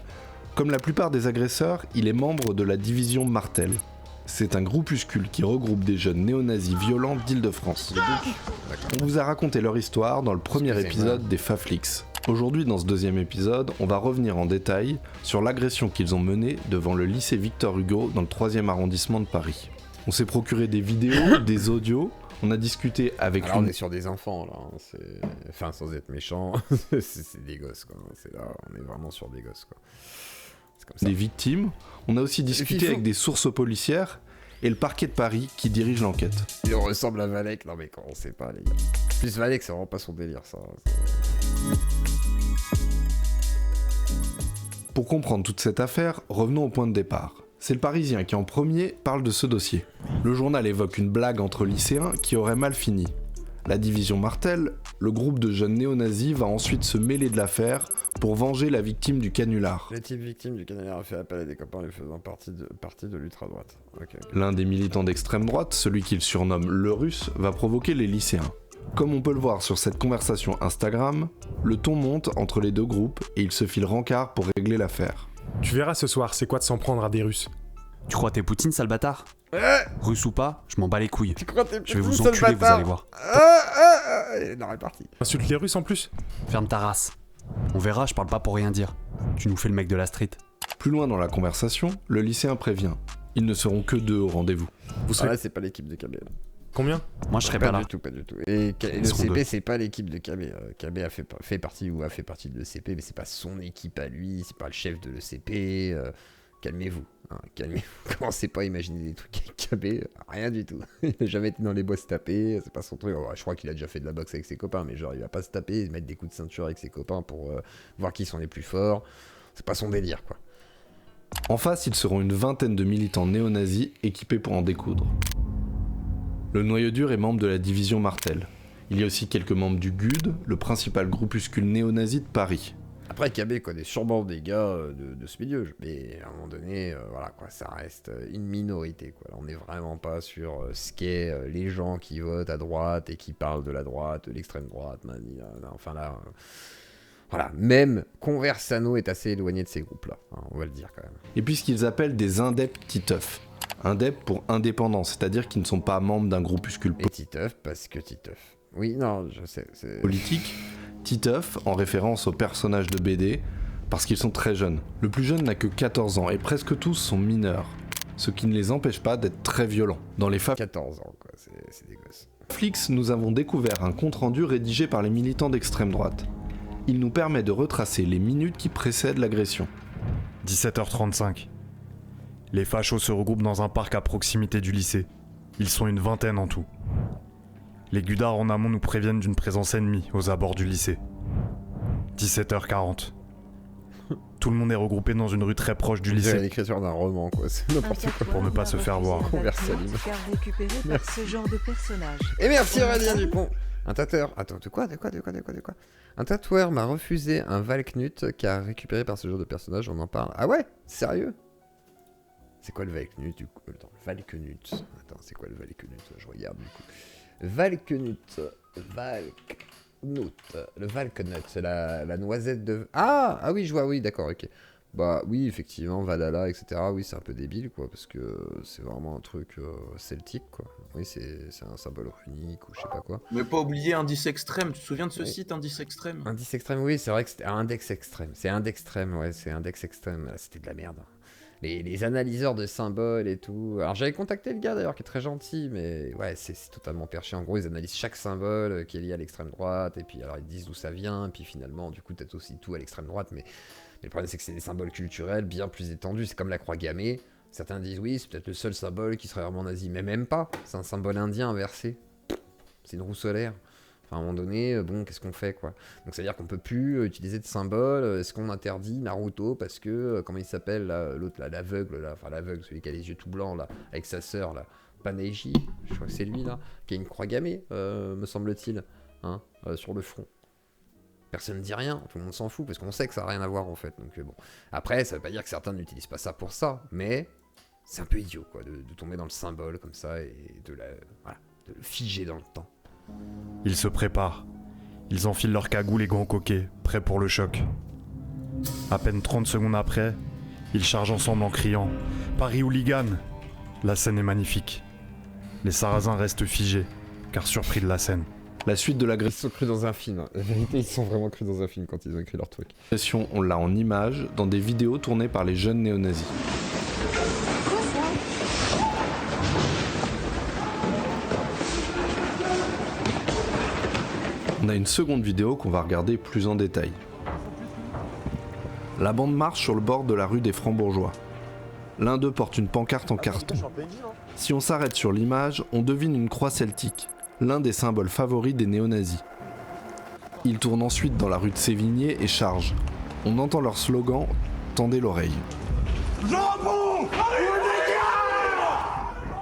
Comme la plupart des agresseurs, il est membre de la division Martel. C'est un groupuscule qui regroupe des jeunes néo-nazis violents d'Île-de-France. On vous a raconté leur histoire dans le premier épisode des Faflix. Aujourd'hui, dans ce deuxième épisode, on va revenir en détail sur l'agression qu'ils ont menée devant le lycée Victor Hugo dans le 3e arrondissement de Paris. On s'est procuré des vidéos, des audios, on a discuté avec... Alors on est sur des enfants là, enfin sans être méchant, c'est des gosses quoi, on est vraiment sur des gosses quoi. C'est comme ça. Des victimes, on a aussi discuté avec des sources policières et le parquet de Paris qui dirige l'enquête. Il ressemble à Valek, non mais quand on sait pas les gars. Plus Valek c'est vraiment pas son délire ça. Pour comprendre toute cette affaire, revenons au point de départ. C'est le Parisien qui en premier parle de ce dossier. Le journal évoque une blague entre lycéens qui aurait mal fini. La division Martel, le groupe de jeunes néo-nazis, va ensuite se mêler de l'affaire pour venger la victime du canular. Le type victime du canular a fait appel à des copains lui faisant partie de l'ultra-droite. Okay. L'un des militants d'extrême droite, celui qu'il surnomme le Russe, va provoquer les lycéens. Comme on peut le voir sur cette conversation Instagram, le ton monte entre les deux groupes et ils se filent rencard pour régler l'affaire. Tu verras ce soir, c'est quoi de s'en prendre à des Russes. Tu crois t'es Poutine, sale bâtard? Russe ou pas, je m'en bats les couilles. Tu crois t'es Poutine, je vais vous enculer, vous allez voir. Non, réparti. Insulte les Russes en plus. Ferme ta race. On verra, je parle pas pour rien dire. Tu nous fais le mec de la street. Plus loin dans la conversation, le lycéen prévient. Ils ne seront que deux au rendez-vous. Vous serez... là, c'est pas l'équipe de KB. Combien? Moi, je serais pas là. Pas du tout. Et le CP, c'est pas l'équipe de KB. KB a fait partie de l'ECP, mais c'est pas son équipe à lui, c'est pas le chef de l'ECP. Calmez-vous, hein, calmez-vous. Commencez pas à imaginer des trucs avec KB, rien du tout. Il n'a jamais été dans les bois se taper, c'est pas son truc. Je crois qu'il a déjà fait de la boxe avec ses copains, mais genre il va pas se taper, mettre des coups de ceinture avec ses copains pour voir qui sont les plus forts. C'est pas son délire, quoi. En face, ils seront une vingtaine de militants néo-nazis équipés pour en découdre. Le noyau dur est membre de la division Martel. Il y a aussi quelques membres du GUD, le principal groupuscule néo-nazi de Paris. Après, KB connaît sûrement des gars de ce milieu, mais à un moment donné, voilà, quoi, ça reste une minorité, quoi. Là, on n'est vraiment pas sur ce qu'est les gens qui votent à droite et qui parlent de la droite, de l'extrême droite, enfin là... Voilà, même Conversano est assez éloigné de ces groupes-là, hein, on va le dire quand même. Et puis ce qu'ils appellent des indep Titeuf. Indep pour indépendants, c'est-à-dire qu'ils ne sont pas membres d'un groupuscule Et Titeuf parce que Titeuf. Oui, non, je sais, c'est... politique. Titeuf, en référence aux personnages de BD, parce qu'ils sont très jeunes. Le plus jeune n'a que 14 ans et presque tous sont mineurs, ce qui ne les empêche pas d'être très violents. Dans les 14 ans, quoi, c'est des gosses. Flix, nous avons découvert un compte-rendu rédigé par les militants d'extrême droite. Il nous permet de retracer les minutes qui précèdent l'agression. 17h35. Les fachos se regroupent dans un parc à proximité du lycée. Ils sont une vingtaine en tout. Les gudards en amont nous préviennent d'une présence ennemie aux abords du lycée. 17h40. Tout le monde est regroupé dans une rue très proche du lycée. C'est l'écriture d'un roman, quoi. C'est n'importe quoi. Pour ne pas se faire voir. Et merci Aurélien Dupont. Un tatoueur. Attends, de quoi Un tatoueur m'a refusé un Valknut car récupéré par ce genre de personnage, on en parle. Ah ouais? Sérieux? C'est quoi le Valknut du coup? Attends, Valknut. Attends, c'est quoi le Valknut? Je regarde du coup. Valknut. Le Valknut, c'est la noisette de... Ah oui, je vois, oui, d'accord, ok. Bah oui, effectivement, Valhalla, etc. Oui, c'est un peu débile, quoi, parce que c'est vraiment un truc celtique, quoi. Oui, c'est un symbole runique ou je sais pas quoi. Mais pas oublier Indice Extrême, tu te souviens de ce site, Indice Extrême? Indice Extrême, oui, c'est vrai que c'était Index Extrême. C'est Indextrême, ouais, c'est Index Extrême. C'était de la merde. Les analyseurs de symboles et tout. Alors j'avais contacté le gars d'ailleurs qui est très gentil, mais ouais, c'est totalement perché. En gros, ils analysent chaque symbole qui est lié à l'extrême droite, et puis alors ils disent d'où ça vient, et puis finalement, du coup, peut-être aussi tout à l'extrême droite, mais le problème c'est que c'est des symboles culturels bien plus étendus. C'est comme la croix gammée, Certains disent oui, c'est peut-être le seul symbole qui serait vraiment nazi, mais même pas. C'est un symbole indien inversé. C'est une roue solaire. Enfin, à un moment donné, bon, qu'est-ce qu'on fait, quoi? Donc, c'est-à-dire qu'on peut plus utiliser de symbole. Est-ce qu'on interdit Naruto parce que, comment il s'appelle, l'autre, là, l'aveugle, là, enfin, l'aveugle, celui qui a les yeux tout blancs, là, avec sa sœur, là, Paneji, je crois que c'est lui, là, qui a une croix gammée, me semble-t-il, hein, sur le front. Personne ne dit rien, tout le monde s'en fout, parce qu'on sait que ça n'a rien à voir, en fait. Donc, bon. Après, ça veut pas dire que certains n'utilisent pas ça pour ça, mais c'est un peu idiot, quoi, de tomber dans le symbole, comme ça, et de le figer dans le temps. Ils se préparent. Ils enfilent leurs cagoules et gants coquets, prêts pour le choc. À peine 30 secondes après, ils chargent ensemble en criant « Paris hooligan !» La scène est magnifique. Les Sarrasins restent figés, car surpris de la scène. La suite de Ils sont crus dans un film. Hein. La vérité, ils sont vraiment crus dans un film quand ils ont écrit leur truc. l'agression, on l'a en images dans des vidéos tournées par les jeunes néo-nazis. On a une seconde vidéo qu'on va regarder plus en détail. La bande marche sur le bord de la rue des Francs-Bourgeois. L'un d'eux porte une pancarte en carton. Si on s'arrête sur l'image, on devine une croix celtique, l'un des symboles favoris des néo-nazis. Ils tournent ensuite dans la rue de Sévigné et chargent. On entend leur slogan « Tendez l'oreille ».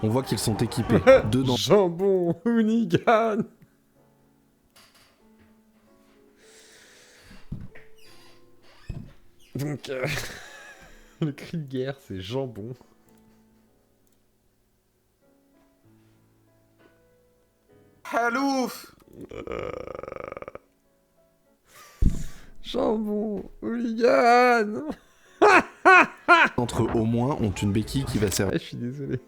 On voit qu'ils sont équipés. Deux dans... Jambon hooligan. Donc, le cri de guerre, c'est jambon. Halouf. Jambon hooligan. D'entre eux au moins ont une béquille qui va servir. Je suis désolé.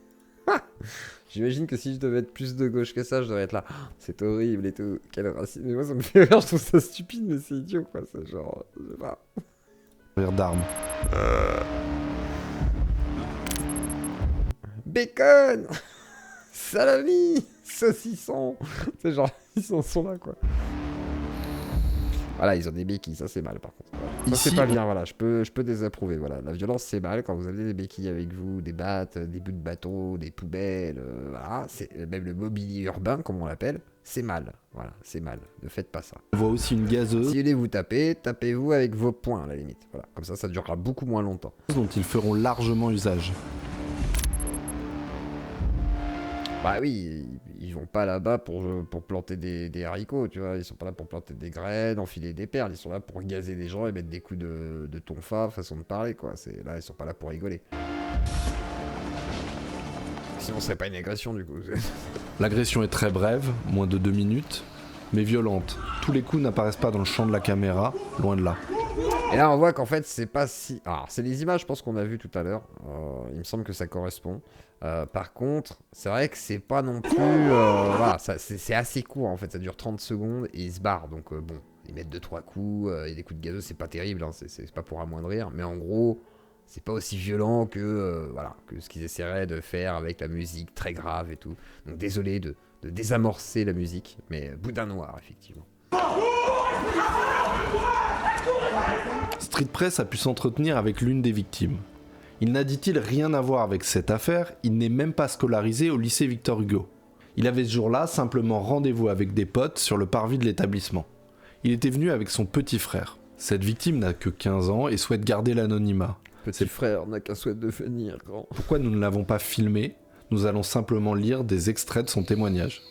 J'imagine que si je devais être plus de gauche que ça, je devrais être là. C'est horrible et tout. Quel racisme. Mais moi, ça me fait rire. Je trouve ça stupide, mais c'est idiot, quoi. C'est genre. Je sais pas. D'armes. Bacon. Salami. Saucisson. C'est genre, ils en sont là, quoi. Voilà, ils ont des béquilles, ça c'est mal par contre. Ça c'est pas bien, voilà, je peux désapprouver, voilà. La violence c'est mal quand vous avez des béquilles avec vous, des battes, des bouts de bateau, des poubelles, voilà. Même le mobilier urbain, comme on l'appelle, c'est mal, voilà, c'est mal. Ne faites pas ça. On voit aussi une gazeuse. Si vous voulez vous taper, tapez-vous avec vos poings à la limite, voilà. Comme ça durera beaucoup moins longtemps. Dont ils feront largement usage. Bah oui, ils vont pas là-bas pour planter des haricots, tu vois. Ils sont pas là pour planter des graines, enfiler des perles. Ils sont là pour gazer des gens et mettre des coups de tonfa, façon de parler, quoi. Là, ils sont pas là pour rigoler. Sinon, ce serait pas une agression, du coup. L'agression est très brève, moins de 2 minutes, mais violente. Tous les coups n'apparaissent pas dans le champ de la caméra, loin de là. Et là, on voit qu'en fait, c'est pas si... Alors, c'est les images, je pense, qu'on a vues tout à l'heure. Il me semble que ça correspond. Par contre, c'est vrai que c'est pas non plus... voilà, c'est assez court, en fait. Ça dure 30 secondes et ils se barrent. Donc, bon, ils mettent 2-3 coups et des coups de gazeuse, c'est pas terrible. Hein, c'est pas pour amoindrir. Mais en gros, c'est pas aussi violent que, voilà, que ce qu'ils essaieraient de faire avec la musique très grave et tout. Donc, désolé de désamorcer la musique. Mais boudin noir, effectivement. Street Press a pu s'entretenir avec l'une des victimes. Il n'a, dit-il, rien à voir avec cette affaire, il n'est même pas scolarisé au lycée Victor Hugo. Il avait ce jour-là simplement rendez-vous avec des potes sur le parvis de l'établissement. Il était venu avec son petit frère. Cette victime n'a que 15 ans et souhaite garder l'anonymat. Petit frère n'a qu'un souhait de devenir grand. Pourquoi nous ne l'avons pas filmé? Nous allons simplement lire des extraits de son témoignage.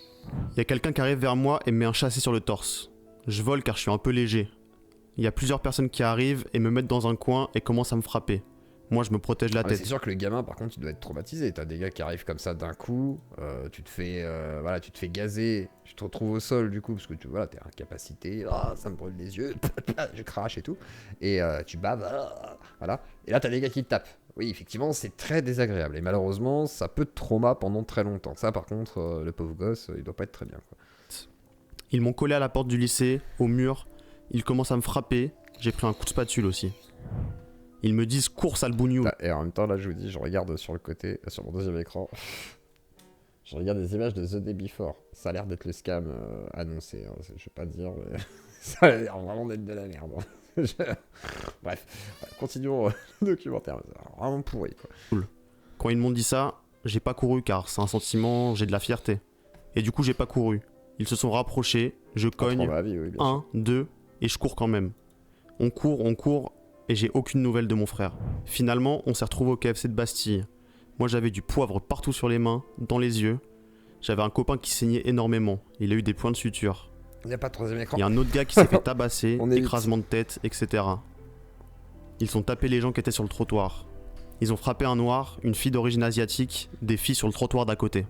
Il y a quelqu'un qui arrive vers moi et me met un chassé sur le torse. Je vole car je suis un peu léger. Il y a plusieurs personnes qui arrivent et me mettent dans un coin et commencent à me frapper. Moi, je me protège la tête. C'est sûr que le gamin, par contre, il doit être traumatisé. T'as des gars qui arrivent comme ça d'un coup, tu te fais gazer, tu te retrouves au sol du coup, parce que voilà, t'es incapacité, ça me brûle les yeux, je crache et tout, et tu baves, voilà. Et là, t'as des gars qui te tapent. Oui, effectivement, c'est très désagréable. Et malheureusement, ça peut te trauma pendant très longtemps. Ça, par contre, le pauvre gosse, il doit pas être très bien, quoi. Ils m'ont collé à la porte du lycée, au mur. Ils commencent à me frapper. J'ai pris un coup de spatule aussi. Ils me disent cours sale bougnou. Et en même temps, là, je vous dis, je regarde sur le côté, sur mon deuxième écran. Je regarde des images de The Day Before. Ça a l'air d'être le scam annoncé. Hein. Je vais pas dire, mais ça a l'air vraiment d'être de la merde. Bref, continuons le documentaire. Vraiment pourri, quoi. Cool. Quand ils m'ont dit ça, j'ai pas couru car c'est un sentiment, j'ai de la fierté. Et du coup, j'ai pas couru. Ils se sont rapprochés, je cogne, 1, 2, et je cours quand même. On court, et j'ai aucune nouvelle de mon frère. Finalement, on s'est retrouvés au KFC de Bastille. Moi, j'avais du poivre partout sur les mains, dans les yeux. J'avais un copain qui saignait énormément. Il a eu des points de suture. Il n'y a pas de troisième écran. Il y a un autre gars qui s'est fait tabasser, écrasement de tête, etc. Ils ont tapé les gens qui étaient sur le trottoir. Ils ont frappé un noir, une fille d'origine asiatique, des filles sur le trottoir d'à côté.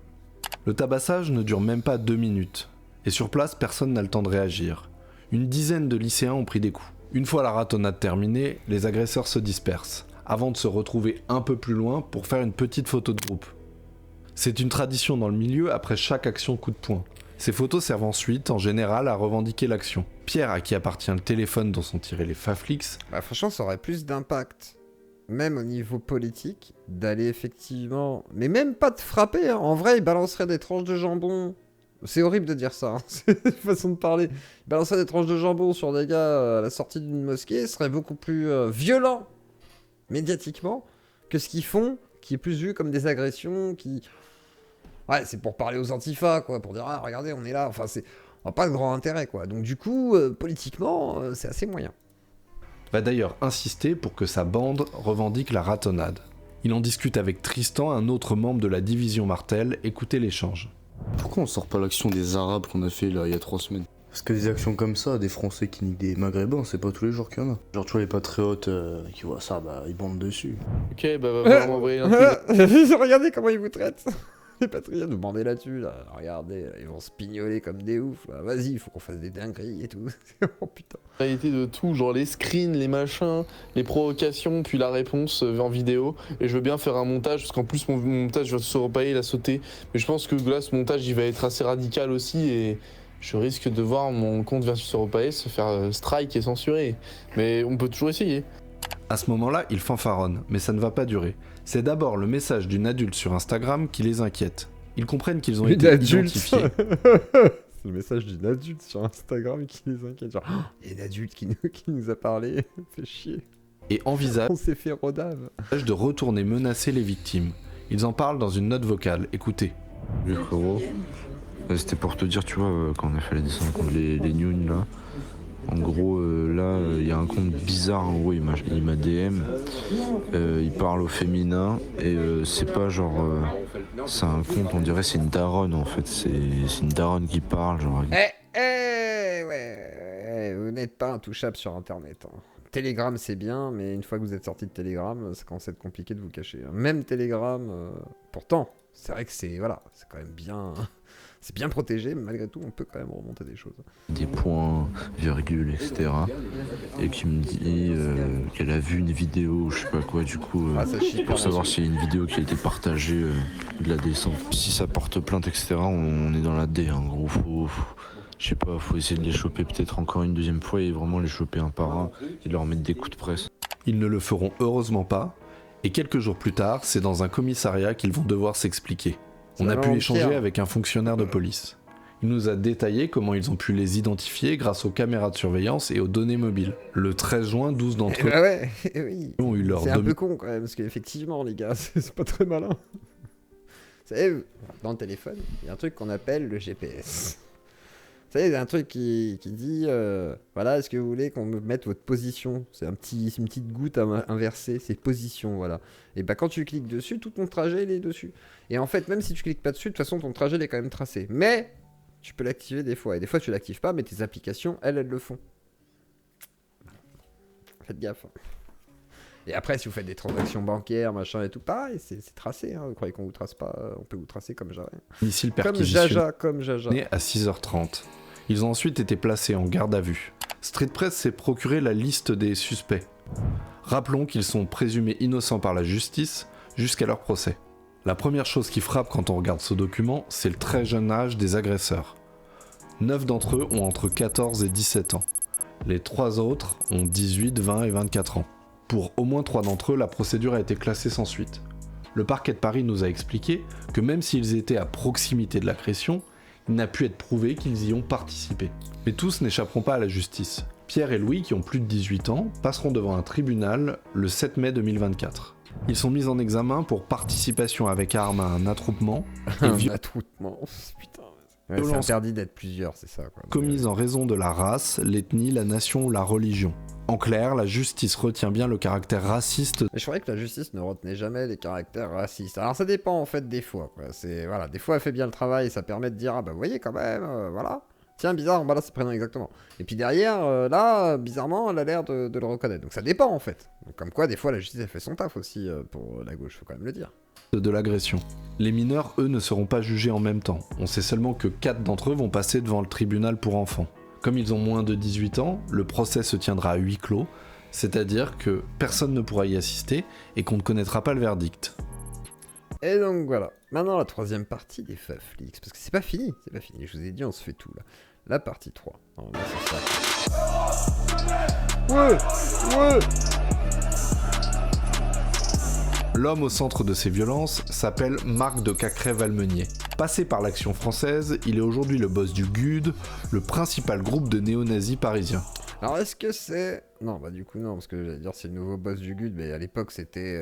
Le tabassage ne dure même pas 2 minutes. Et sur place, personne n'a le temps de réagir. Une dizaine de lycéens ont pris des coups. Une fois la ratonnade terminée, les agresseurs se dispersent, avant de se retrouver un peu plus loin pour faire une petite photo de groupe. C'est une tradition dans le milieu après chaque action coup de poing. Ces photos servent ensuite, en général, à revendiquer l'action. Pierre, à qui appartient le téléphone dont sont tirés les Faflix... Bah franchement, ça aurait plus d'impact, même au niveau politique, d'aller effectivement... Mais même pas de frapper, hein. En vrai, ils balanceraient des tranches de jambon. C'est horrible de dire ça, hein. C'est une façon de parler. Ils balanceraient des tranches de jambon sur des gars à la sortie d'une mosquée, ce serait beaucoup plus violent, médiatiquement, que ce qu'ils font, qui est plus vu comme des agressions, qui... Ouais, c'est pour parler aux antifas, quoi, pour dire « Ah, regardez, on est là », enfin, c'est... On n'a pas de grand intérêt, quoi. Donc du coup, politiquement, c'est assez moyen. Va d'ailleurs insister pour que sa bande revendique la ratonnade. Il en discute avec Tristan, un autre membre de la division Martel. Écoutez l'échange. Pourquoi on sort pas l'action des Arabes qu'on a fait là il y a 3 semaines? Parce que des actions comme ça, des Français qui niquent des Maghrébins, c'est pas tous les jours qu'il y en a. Genre tu vois les patriotes qui voient ça, bah ils bandent dessus. Ok, bah va falloir m'envoyer un truc. Regardez comment ils vous traitent. Les patriotes nous bandez là-dessus, là. Regardez, là, ils vont se pignoler comme des oufs. Là. Vas-y, il faut qu'on fasse des dingueries et tout. Oh putain. La réalité de tout, genre les screens, les machins, les provocations, puis la réponse en vidéo. Et je veux bien faire un montage, parce qu'en plus mon montage sur Europe il a sauté. Mais je pense que là, ce montage, il va être assez radical aussi. Et je risque de voir mon compte versus Europe se faire strike et censurer. Mais on peut toujours essayer. À ce moment-là, ils fanfaronnent, mais ça ne va pas durer. C'est d'abord le message d'une adulte sur Instagram qui les inquiète. Ils comprennent qu'ils ont été identifiés. C'est le message d'une adulte sur Instagram qui les inquiète. Genre, oh, il y a une adulte qui nous a parlé, fait chier. Et envisagent On s'est fait rodave. De retourner menacer les victimes. Ils en parlent dans une note vocale. Écoutez. Oui, frérot. C'était pour te dire, tu vois, quand on a fait la descente contre les Nunes là. En gros, là, il y a un compte bizarre, en gros, il m'a DM, il parle au féminin, et c'est pas genre... c'est un compte, on dirait c'est une daronne, en fait, c'est une daronne qui parle, genre... Ouais, vous n'êtes pas intouchable sur Internet. Hein. Telegram, c'est bien, mais une fois que vous êtes sorti de Telegram, ça commence à être compliqué de vous cacher. Hein. Même Telegram, pourtant, c'est vrai que c'est... Voilà, c'est quand même bien... C'est bien protégé, mais malgré tout, on peut quand même remonter des choses. Des points, virgules, etc. Et qui me dit qu'elle a vu une vidéo, je sais pas quoi, du coup, pour savoir s'il y a une vidéo qui a été partagée de la descente. Si ça porte plainte, etc., on est dans la D, en gros. Je sais pas, faut essayer de les choper peut-être encore une deuxième fois et vraiment les choper un par un et leur mettre des coups de presse. Ils ne le feront heureusement pas, et quelques jours plus tard, c'est dans un commissariat qu'ils vont devoir s'expliquer. On a pu échanger avec un fonctionnaire de police. Il nous a détaillé comment ils ont pu les identifier grâce aux caméras de surveillance et aux données mobiles. Le 13 juin, 12 d'entre eux oui. ont eu leur C'est un peu con quand même, parce qu'effectivement, les gars, c'est pas très malin. Vous savez, dans le téléphone, il y a un truc qu'on appelle le GPS. Vous savez, il y a un truc qui dit, voilà, est-ce que vous voulez qu'on me mette votre position? C'est une petite goutte inversée, c'est position, voilà. Et bah quand tu cliques dessus, tout ton trajet, il est dessus. Et en fait, même si tu cliques pas dessus, de toute façon, ton trajet, il est quand même tracé. Mais, tu peux l'activer des fois. Et des fois, tu l'actives pas, mais tes applications, elles le font. Faites gaffe. Et après, si vous faites des transactions bancaires, machin et tout, pareil, c'est tracé. Hein. Vous croyez qu'on vous trace pas? On peut vous tracer comme Jaja. Comme Jaja. Né à 6h30. Ils ont ensuite été placés en garde à vue. Street Press s'est procuré la liste des suspects. Rappelons qu'ils sont présumés innocents par la justice jusqu'à leur procès. La première chose qui frappe quand on regarde ce document, c'est le très jeune âge des agresseurs. 9 d'entre eux ont entre 14 et 17 ans. Les 3 autres ont 18, 20 et 24 ans. Pour au moins 3 d'entre eux, la procédure a été classée sans suite. Le parquet de Paris nous a expliqué que même s'ils étaient à proximité de l'agression, il n'a pu être prouvé qu'ils y ont participé. Mais tous n'échapperont pas à la justice. Pierre et Louis, qui ont plus de 18 ans, passeront devant un tribunal le 7 mai 2024. Ils sont mis en examen pour participation avec arme à un attroupement. Un attroupement, putain. Ouais, c'est interdit d'être plusieurs, c'est ça, quoi. Commise en raison de la race, l'ethnie, la nation ou la religion. En clair, la justice retient bien le caractère raciste. Mais je croyais que la justice ne retenait jamais les caractères racistes. Alors ça dépend en fait des fois, quoi. Voilà, des fois elle fait bien le travail et ça permet de dire ah bah vous voyez quand même, voilà. Tiens, bizarre, bah là c'est le prénom exactement. Et puis derrière, là, bizarrement, elle a l'air de le reconnaître. Donc ça dépend en fait. Donc, comme quoi, des fois la justice elle fait son taf aussi pour la gauche, faut quand même le dire. De l'agression. Les mineurs, eux, ne seront pas jugés en même temps. On sait seulement que 4 d'entre eux vont passer devant le tribunal pour enfants. Comme ils ont moins de 18 ans, le procès se tiendra à huis clos, c'est-à-dire que personne ne pourra y assister et qu'on ne connaîtra pas le verdict. Et donc voilà, maintenant la troisième partie des Faflix, parce que c'est pas fini, je vous ai dit on se fait tout là. La partie 3, alors là c'est ça. Ouais. L'homme au centre de ces violences s'appelle Marc de Cacrès-Valmenier. Passé par l'Action française, il est aujourd'hui le boss du GUD, le principal groupe de néo-nazis parisiens. Alors est-ce que c'est... Non, bah du coup non, parce que j'allais dire c'est le nouveau boss du GUD, mais à l'époque c'était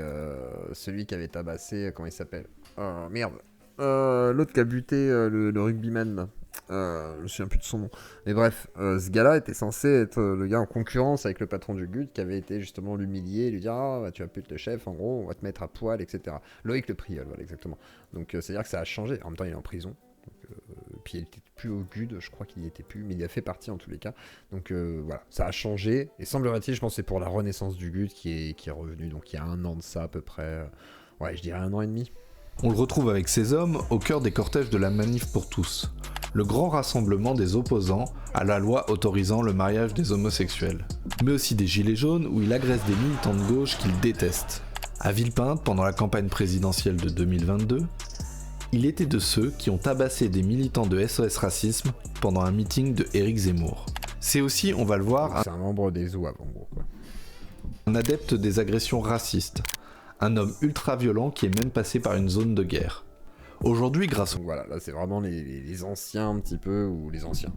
celui qui avait tabassé, comment il s'appelle ? Oh merde. L'autre qui a buté le rugbyman là. Je me souviens plus de son nom. Mais bref, ce gars-là était censé être le gars en concurrence avec le patron du GUD qui avait été justement l'humilier, lui dire ah bah, tu vas plus être le chef, en gros on va te mettre à poil, etc. Loïc Le Priol, voilà exactement. Donc c'est-à-dire que ça a changé. En même temps il est en prison. Donc, puis il était plus au GUD, je crois qu'il y était plus, mais il a fait partie en tous les cas. Donc voilà, ça a changé. Et semblerait-il, je pense que c'est pour la renaissance du GUD qui est revenu. Donc il y a 1 an de ça à peu près. Ouais, je dirais 1 an et demi. On le retrouve avec ces hommes au cœur des cortèges de la Manif pour tous, le grand rassemblement des opposants à la loi autorisant le mariage des homosexuels. Mais aussi des gilets jaunes où il agresse des militants de gauche qu'il déteste. À Villepinte, pendant la campagne présidentielle de 2022, il était de ceux qui ont tabassé des militants de SOS Racisme pendant un meeting de Éric Zemmour. C'est aussi, on va le voir, c'est un membre des zouaves en gros, quoi. Un adepte des agressions racistes. Un homme ultra violent qui est même passé par une zone de guerre. Aujourd'hui, grâce... Donc voilà, là c'est vraiment les anciens un petit peu, ou les anciens,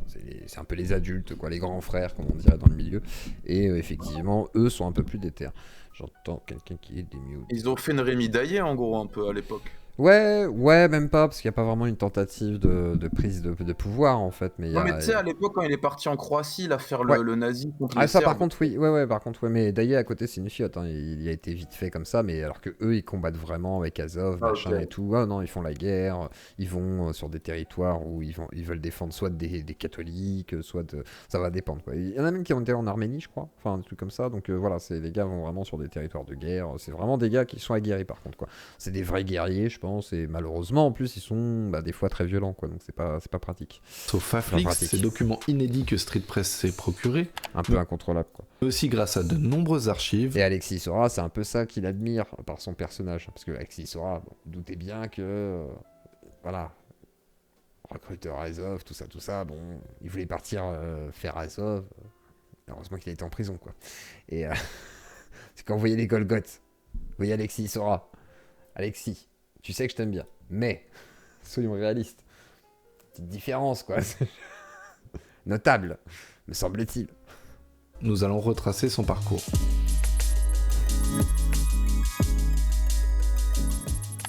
c'est un peu les adultes, quoi, les grands frères, comme on dirait dans le milieu. Et effectivement, eux sont un peu plus déter. J'entends quelqu'un qui est démute. Ils ont fait une Rémi Daillé en gros un peu à l'époque. Ouais, même pas, parce qu'il n'y a pas vraiment une tentative de prise de pouvoir en fait. Mais non, mais tu sais, à l'époque, quand il est parti en Croatie, là, faire ouais. le nazi contre les les ça, Serbes. par contre, oui, par contre, mais Daillé à côté, c'est une fiotte, hein. Il y a été vite fait comme ça, mais alors que eux, ils combattent vraiment avec Azov, machin okay. Et tout. Ah non, ils font la guerre, ils vont sur des territoires où ils veulent défendre soit des catholiques, soit ça va dépendre, quoi. Il y en a même qui ont été en Arménie, je crois, enfin, des trucs comme ça, donc voilà, les gars vont vraiment sur des territoires de guerre, c'est vraiment des gars qui sont aguerris, par contre, quoi. C'est des vrais guerriers, je pense, et malheureusement, en plus, ils sont des fois très violents, quoi, donc c'est pas pratique. Sauf Faflix, ces documents inédits que Street Press s'est procurés. Un peu incontrôlable, quoi. Aussi grâce à de nombreuses archives. Et Alexis Sora, c'est un peu ça qu'il admire par son personnage. Parce que Alexis Sora, doutez bien que... voilà. Recruteur Azov, tout ça, bon... Il voulait partir faire Azov. Heureusement qu'il a été en prison, quoi. Et c'est quand vous voyez les Golgoth, vous voyez Alexis Sora. Alexis, tu sais que je t'aime bien. Mais, soyons réalistes. Petite différence, quoi. Notable, me semble-t-il. Nous allons retracer son parcours.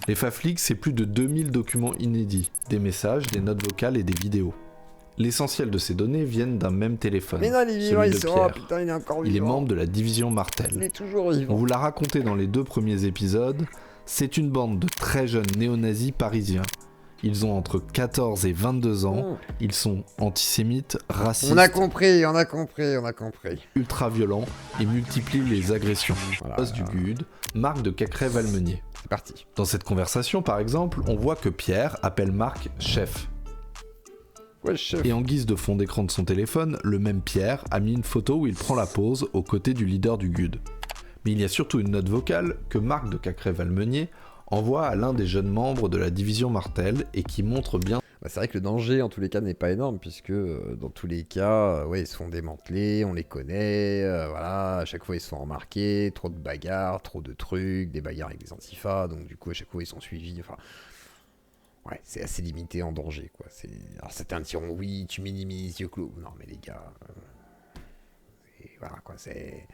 Les Faflix, c'est plus de 2000 documents inédits, des messages, des notes vocales et des vidéos. L'essentiel de ces données viennent d'un même téléphone. Mais non, il est vivant, celui de Pierre. Putain, il est encore vivant. Il est membre de la division Martel. Il est toujours vivant. On vous l'a raconté dans les 2 premiers épisodes, c'est une bande de très jeunes néo-nazis parisiens. Ils ont entre 14 et 22 ans, ils sont antisémites, racistes... On a compris. Ultra violents et multiplient les agressions. Boss du GUD, Marc de Cacrès-Valmenier. C'est parti. Dans cette conversation, par exemple, on voit que Pierre appelle Marc chef. Ouais, chef. Et en guise de fond d'écran de son téléphone, le même Pierre a mis une photo où il prend la pose aux côtés du leader du GUD. Mais il y a surtout une note vocale que Marc de Cacrès-Valmenier envoie à l'un des jeunes membres de la division Martel et qui montre bien... c'est vrai que le danger en tous les cas n'est pas énorme puisque dans tous les cas, ils se font démanteler, on les connaît, voilà, à chaque fois ils se font remarquer, trop de bagarres, trop de trucs, des bagarres avec des antifas, donc du coup à chaque fois ils sont suivis, enfin... Ouais, c'est assez limité en danger, quoi. Alors certains diront, oui, tu minimises, yeux clos. Non mais les gars... Et voilà, quoi, c'est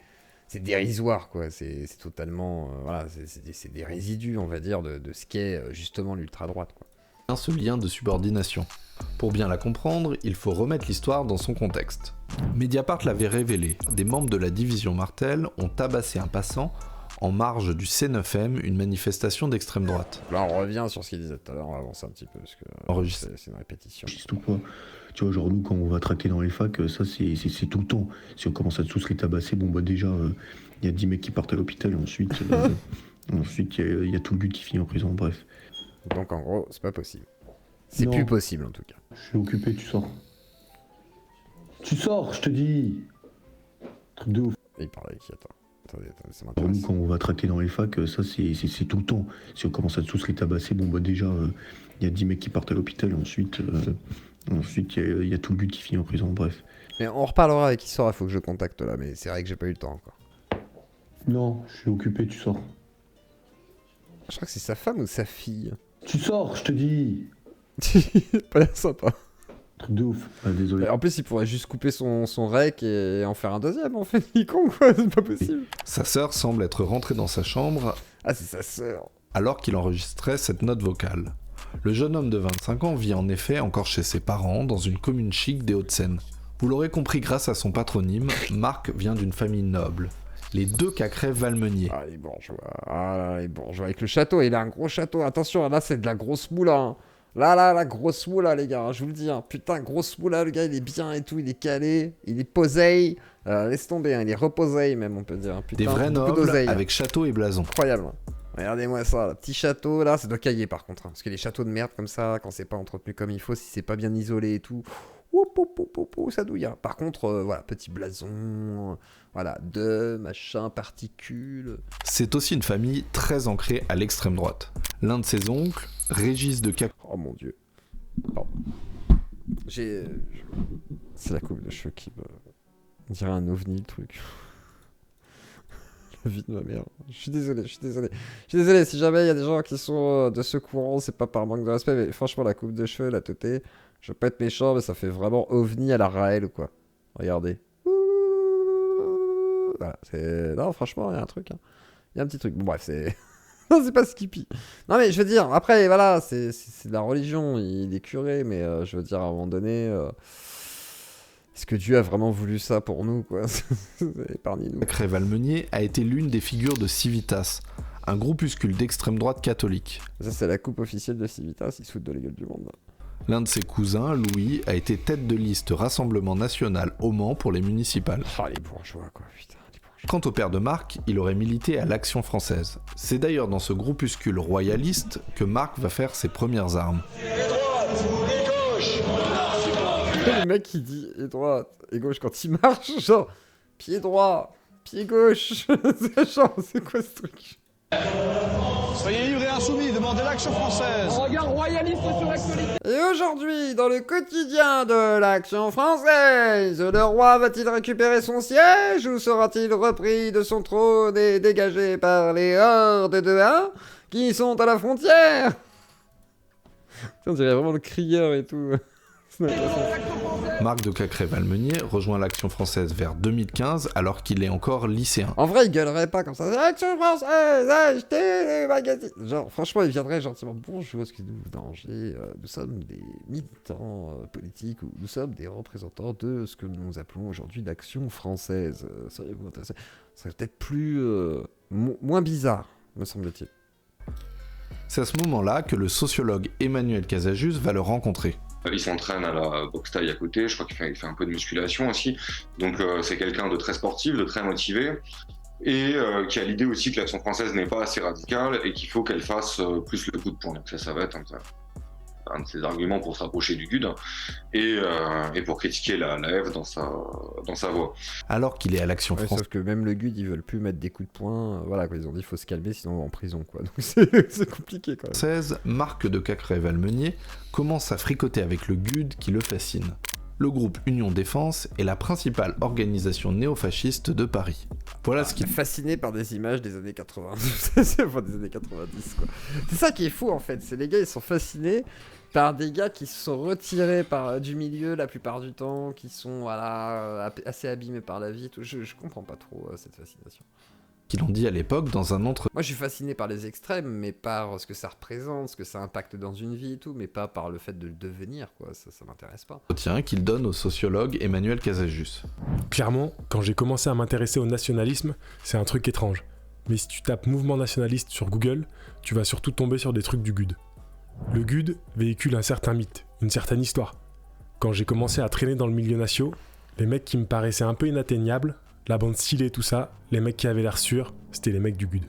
dérisoire, quoi. C'est totalement... voilà, c'est des résidus, on va dire, de ce qu'est justement l'ultra-droite, quoi. Ce lien de subordination. Pour bien la comprendre, il faut remettre l'histoire dans son contexte. Mediapart l'avait révélé, des membres de la division Martel ont tabassé un passant en marge du C9M, une manifestation d'extrême droite. Là on revient sur ce qu'il disait tout à l'heure, on va avancer un petit peu, parce que c'est une répétition. Ou pas. Tu vois, genre nous, quand on va traquer dans les facs, ça c'est tout le temps. Si on commence à tous les tabasser, bon bah déjà, il y a 10 mecs qui partent à l'hôpital, et ensuite, il y a tout le but qui finit en prison, bref. Donc en gros, c'est pas possible. C'est plus possible en tout cas. Je suis occupé, tu sors. Tu sors, je te dis. Truc de ouf. Il parle avec qui? Attendez, ça Pour m'intéresse. nous, quand on va traquer dans les facs, ça c'est tout le temps. Si on commence à tous les tabasser, bon bah déjà, il y a 10 mecs qui partent à l'hôpital, et ensuite, il y a tout le but qui finit en prison, bref. Mais on reparlera avec qui sort, il faut que je contacte là, mais c'est vrai que j'ai pas eu le temps encore. Non, je suis occupé, tu sors. Je crois que c'est sa femme ou sa fille. Tu sors, je te dis. Pas l'air sympa. Truc de ouf. Ah, désolé. En plus, il pourrait juste couper son rec et en faire un deuxième, en fait. Il est con, quoi, c'est pas possible. Sa sœur semble être rentrée dans sa chambre. Ah, c'est sa sœur. Alors qu'il enregistrait cette note vocale. Le jeune homme de 25 ans vit en effet encore chez ses parents, dans une commune chic des Hauts-de-Seine. Vous l'aurez compris grâce à son patronyme, Marc vient d'une famille noble. Les deux Cacrès-Valmenier. Ah, les bourgeois. Ah là, les bourgeois. Avec le château, il a un gros château. Attention, là, c'est de la grosse moula. Hein. Là, la grosse moula, les gars. Hein, je vous le dis. Hein. Putain, grosse moula, le gars, il est bien et tout. Il est calé. Il est posé. Laisse tomber. Hein, il est reposé, même, on peut dire. Hein. Putain, des vrais nobles avec château et blason. Incroyable. Hein. Regardez-moi ça. Le petit château, là, ça doit cailler, par contre. Hein, parce que les châteaux de merde comme ça, quand c'est pas entretenu comme il faut, si c'est pas bien isolé et tout... ça douille. Hein. Par contre, voilà, petit blason, voilà, machin, particules. C'est aussi une famille très ancrée à l'extrême droite. L'un de ses oncles, Régis de Cacrès. Oh mon dieu. Oh. C'est la coupe de cheveux qui me dirait un ovni, le truc. La vie de ma mère. Je suis désolé. Si jamais il y a des gens qui sont de ce courant, c'est pas par manque de respect, mais franchement, la coupe de cheveux, la teuté. Je veux pas être méchant, mais ça fait vraiment ovni à la Raël, quoi. Regardez. Voilà, non, franchement, il y a un truc. Hein. Il y a un petit truc. Bon, bref, c'est... non, c'est pas Skippy. Non, mais je veux dire, après, voilà, c'est de la religion. Il est curé, mais je veux dire, à un moment donné... Est-ce que Dieu a vraiment voulu ça pour nous, quoi? Épargnez-nous. Cacrès-Valmenier a été l'une des figures de Civitas, un groupuscule d'extrême droite catholique. Ça, c'est la coupe officielle de Civitas. Ils se foutent de la gueule du monde. L'un de ses cousins, Louis, a été tête de liste Rassemblement National au Mans pour les municipales. Ah, les bourgeois, quoi, putain. Quant au père de Marc, il aurait milité à l'Action française. C'est d'ailleurs dans ce groupuscule royaliste que Marc va faire ses premières armes. Et droite, et gauche. Le mec, il dit et droite, et gauche quand il marche, genre, pied droit, pied gauche. Genre, c'est quoi ce truc? Soyez libres et insoumis, demandez l'Action française. Un regard royaliste sur l'actualité. Et aujourd'hui, dans le quotidien de l'Action française, le roi va-t-il récupérer son siège ou sera-t-il repris de son trône et dégagé par les hordes de Huns qui sont à la frontière? On dirait vraiment le crieur et tout. Marc de Cacrès-Valmenier rejoint l'Action française vers 2015 alors qu'il est encore lycéen. En vrai, il gueulerait pas comme ça. L'Action française, achetez les magazines. Genre, franchement, il viendrait gentiment. Bonjour, excusez-nous, danger. Nous sommes des militants politiques ou nous sommes des représentants de ce que nous appelons aujourd'hui l'Action française. Seriez-vous intéressé? Ça serait peut-être plus. Moins bizarre, me semble-t-il. C'est à ce moment-là que le sociologue Emmanuel Casajus va le rencontrer. Il s'entraîne à la boxe taille à côté, je crois qu'il fait un peu de musculation aussi. Donc c'est quelqu'un de très sportif, de très motivé, et qui a l'idée aussi que l'Action française n'est pas assez radicale et qu'il faut qu'elle fasse plus le coup de poing. Donc ça va être un de ses arguments pour se rapprocher du GUD et pour critiquer la F dans sa voix. Alors qu'il est à l'Action française. Sauf que même le GUD, ils veulent plus mettre des coups de poing. Voilà, quoi, ils ont dit qu'il faut se calmer, sinon on va en prison, quoi. Donc c'est compliqué, quoi. Marc de Cacrès-Valmenier commence à fricoter avec le GUD qui le fascine. Le groupe Union Défense est la principale organisation néofasciste de Paris. Voilà ce qui est fasciné par des images des années 80. Enfin, des années 90, quoi. C'est ça qui est fou, en fait. C'est les gars, ils sont fascinés par des gars qui se sont retirés du milieu la plupart du temps, qui sont voilà, assez abîmés par la vie. Tout. Je comprends pas trop cette fascination. Qu'ils l'ont dit à l'époque dans un autre... Moi je suis fasciné par les extrêmes, mais par ce que ça représente, ce que ça impacte dans une vie et tout, mais pas par le fait de le devenir, quoi. Ça m'intéresse pas. Entretien qu'il donne au sociologue Emmanuel Casajus. Clairement, quand j'ai commencé à m'intéresser au nationalisme, c'est un truc étrange. Mais si tu tapes mouvement nationaliste sur Google, tu vas surtout tomber sur des trucs du GUD. Le GUD véhicule un certain mythe, une certaine histoire. Quand j'ai commencé à traîner dans le milieu national, les mecs qui me paraissaient un peu inatteignables, la bande stylée et tout ça, les mecs qui avaient l'air sûrs, c'était les mecs du GUD.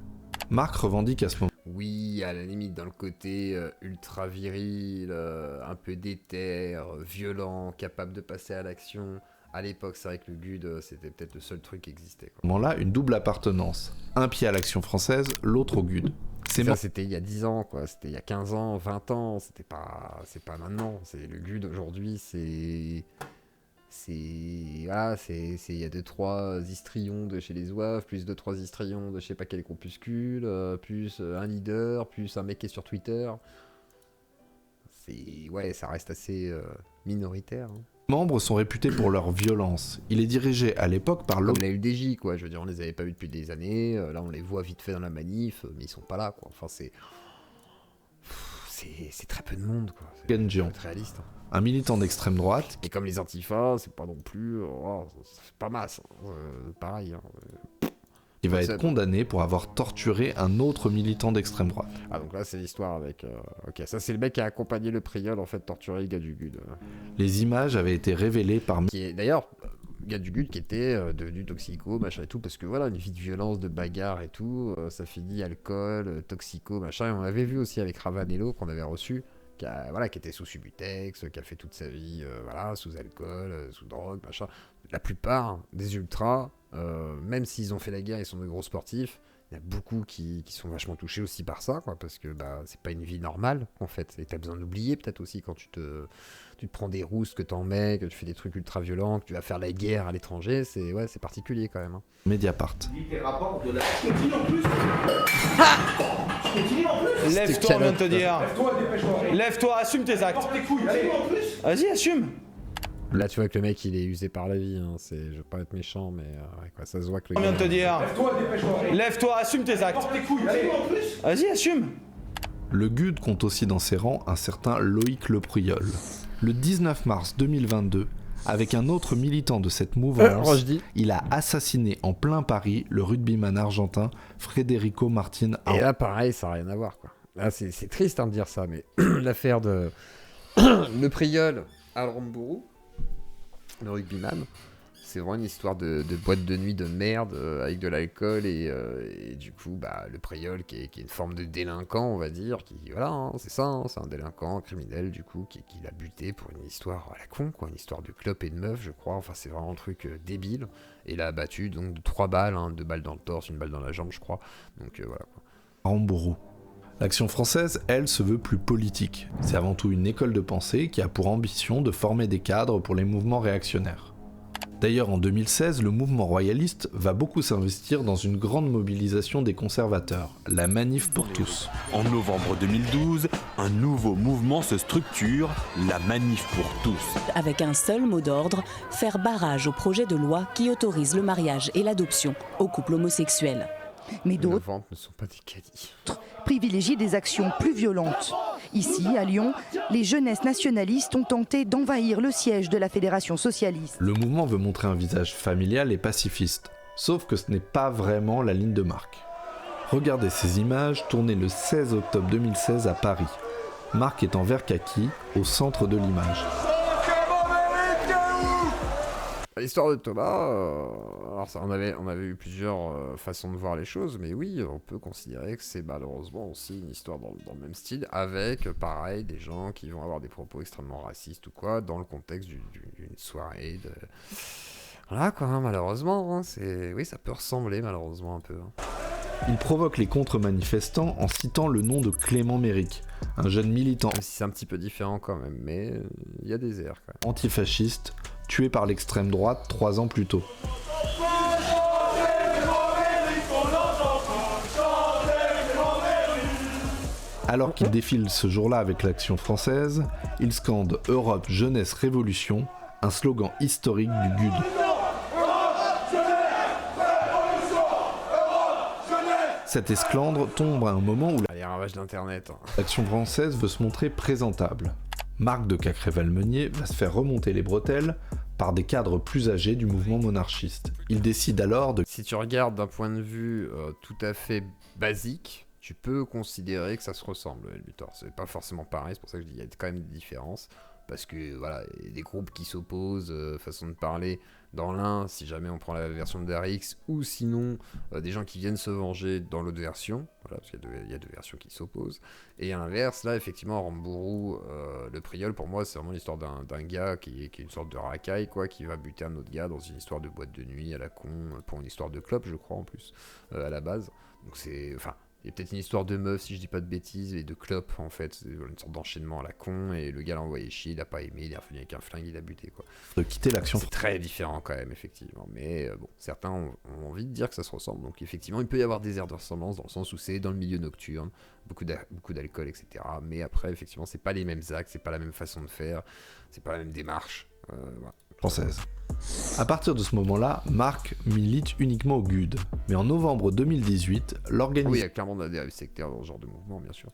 Marc revendique à ce moment. Oui, à la limite, dans le côté ultra viril, un peu déter, violent, capable de passer à l'action. À l'époque, c'est vrai que le GUD, c'était peut-être le seul truc qui existait. À ce moment-là, une double appartenance. Un pied à l'Action française, l'autre au GUD. C'était il y a 10 ans, quoi. C'était il y a 15 ans, 20 ans. C'est pas maintenant. C'est le GUD aujourd'hui, il y a 2-3 histrions de chez les Zouaves, plus 2-3 histrions de je sais pas quel groupuscule, plus un leader, plus un mec qui est sur Twitter. Ça reste assez minoritaire. Hein. Les membres sont réputés pour leur violence. Il est dirigé à l'époque par comme la UDJ, quoi. Je veux dire, on les avait pas vus depuis des années. Là, on les voit vite fait dans la manif, mais ils sont pas là, quoi. Enfin, c'est très peu de monde, quoi. Genjian, très réaliste. Hein. Un militant d'extrême droite. Et comme les antifas, c'est pas non plus, c'est pas masse. Pareil. Hein. Il va être condamné pour avoir torturé un autre militant d'extrême droite. Ah, donc là, c'est l'histoire avec... Ok, ça, c'est le mec qui a accompagné le Priol, en fait, torturer le gars du GUD. Les images avaient été révélées par... D'ailleurs, le gars du GUD qui était devenu toxico, machin et tout, parce que voilà, une vie de violence, de bagarre et tout, ça finit alcool, toxico, machin. Et on l'avait vu aussi avec Ravanello, qu'on avait reçu, qui était sous Subutex, qui a fait toute sa vie sous alcool, sous drogue, machin. La plupart des ultras, même s'ils ont fait la guerre, ils sont de gros sportifs, il y a beaucoup qui sont vachement touchés aussi par ça, quoi, parce que c'est pas une vie normale, en fait. Et t'as besoin d'oublier, peut-être aussi, quand tu te prends des rousses, que t'en mets, que tu fais des trucs ultra violents, que tu vas faire la guerre à l'étranger, c'est particulier quand même. Hein. Mediapart. Lève-toi, on vient de te dire. Lève-toi, assume tes actes. Vas-y, assume. Là, tu vois que le mec, il est usé par la vie. Hein. Je veux pas être méchant, mais ça se voit que le on vient de te dire. Lève-toi, assume tes actes. Vas-y, assume. Le GUD compte aussi dans ses rangs un certain Loïc Le Priol. Le 19 mars 2022, avec un autre militant de cette mouvance, il a assassiné en plein Paris le rugbyman argentin Federico Martin. Et là, pareil, ça n'a rien à voir, quoi. Là, c'est triste de dire ça, mais l'affaire de Le Priol à Rambourou, le rugbyman, c'est vraiment une histoire de boîte de nuit de merde avec de l'alcool et du coup le Priol qui est une forme de délinquant, on va dire, c'est ça, hein, c'est un délinquant, un criminel du coup qui l'a buté pour une histoire à la con, quoi, une histoire de clope et de meuf, je crois, enfin c'est vraiment un truc débile, et il a abattu donc de 3 balles, 2 balles dans le torse, 1 balle dans la jambe, je crois, donc voilà quoi. Rambourou. L'Action française, elle, se veut plus politique. C'est avant tout une école de pensée qui a pour ambition de former des cadres pour les mouvements réactionnaires. D'ailleurs, en 2016, le mouvement royaliste va beaucoup s'investir dans une grande mobilisation des conservateurs, la Manif pour tous. En novembre 2012, un nouveau mouvement se structure, la Manif pour tous. Avec un seul mot d'ordre, faire barrage au projet de loi qui autorise le mariage et l'adoption aux couples homosexuels. Mais d'autres ne sont pas des caddies. Privilégient des actions plus violentes. Ici, à Lyon, les jeunesses nationalistes ont tenté d'envahir le siège de la Fédération socialiste. Le mouvement veut montrer un visage familial et pacifiste, sauf que ce n'est pas vraiment la ligne de marque. Regardez ces images tournées le 16 octobre 2016 à Paris. Marc est en vert kaki, au centre de l'image. L'histoire de Thomas, alors ça, on avait eu plusieurs façons de voir les choses, mais oui, on peut considérer que c'est malheureusement aussi une histoire dans le même style, avec, pareil, des gens qui vont avoir des propos extrêmement racistes ou quoi, dans le contexte d'une soirée de... Voilà quoi, hein, malheureusement, hein, oui, ça peut ressembler malheureusement un peu. Hein. Il provoque les contre-manifestants en citant le nom de Clément Méric, un jeune militant... Même si c'est un petit peu différent quand même, mais il y a des airs quand même. Antifasciste, tué par l'extrême droite 3 ans plus tôt. Alors qu'ils défilent ce jour-là avec l'Action française, ils scandent « Europe, jeunesse, révolution », un slogan historique du GUD. Cette esclandre tombe à un moment où les ravages d'internet. l'Action française veut se montrer présentable. Marc de Cacré-Valmeunier va se faire remonter les bretelles par des cadres plus âgés du mouvement monarchiste. Il décide alors de... Si tu regardes d'un point de vue tout à fait basique, tu peux considérer que ça se ressemble, le Luthor. C'est pas forcément pareil, c'est pour ça que je dis qu'il y a quand même des différences. Parce que voilà, il y a des groupes qui s'opposent, façon de parler. Dans l'un, si jamais on prend la version de Darix, ou sinon des gens qui viennent se venger dans l'autre version, voilà, parce qu'il y a deux versions qui s'opposent. Et à l'inverse, là, effectivement, Rambourou, le Priol, pour moi, c'est vraiment l'histoire d'un gars qui est une sorte de racaille, quoi, qui va buter un autre gars dans une histoire de boîte de nuit à la con, pour une histoire de clope, je crois, en plus, à la base. Donc c'est... Enfin... Il y a peut-être une histoire de meuf, si je dis pas de bêtises, et de clope, en fait. C'est une sorte d'enchaînement à la con, et le gars l'a envoyé chier, il a pas aimé, il est revenu avec un flingue, il a buté, quoi. De quitter l'Action. C'est très différent, quand même, effectivement. Mais bon, certains ont envie de dire que ça se ressemble. Donc, effectivement, il peut y avoir des airs de ressemblance, dans le sens où c'est dans le milieu nocturne, beaucoup d'alcool, etc. Mais après, effectivement, c'est pas les mêmes actes, c'est pas la même façon de faire, c'est pas la même démarche. Voilà. Française. À partir de ce moment-là, Marc milite uniquement au GUD. Mais en novembre 2018, l'organisation oui, il y a clairement de la dérive sectaire dans ce genre de mouvement, bien sûr.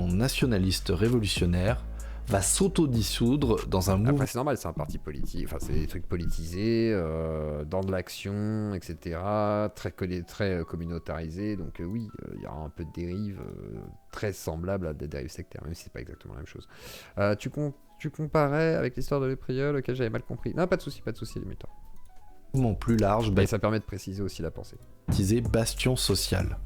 Nationaliste révolutionnaire va s'auto-dissoudre dans un mouvement... Après, c'est normal, c'est un parti politique, enfin, c'est des trucs politisés, dans de l'action, etc., très communautarisés, donc oui, il y aura un peu de dérive très semblable à des dérives sectaires, même si c'est pas exactement la même chose. Tu comparais avec l'histoire de l'Épriol, auquel j'avais mal compris. Non, pas de souci, les mutants. Mouvement plus large, et ça permet de préciser aussi la pensée. Baptisé Bastion Social.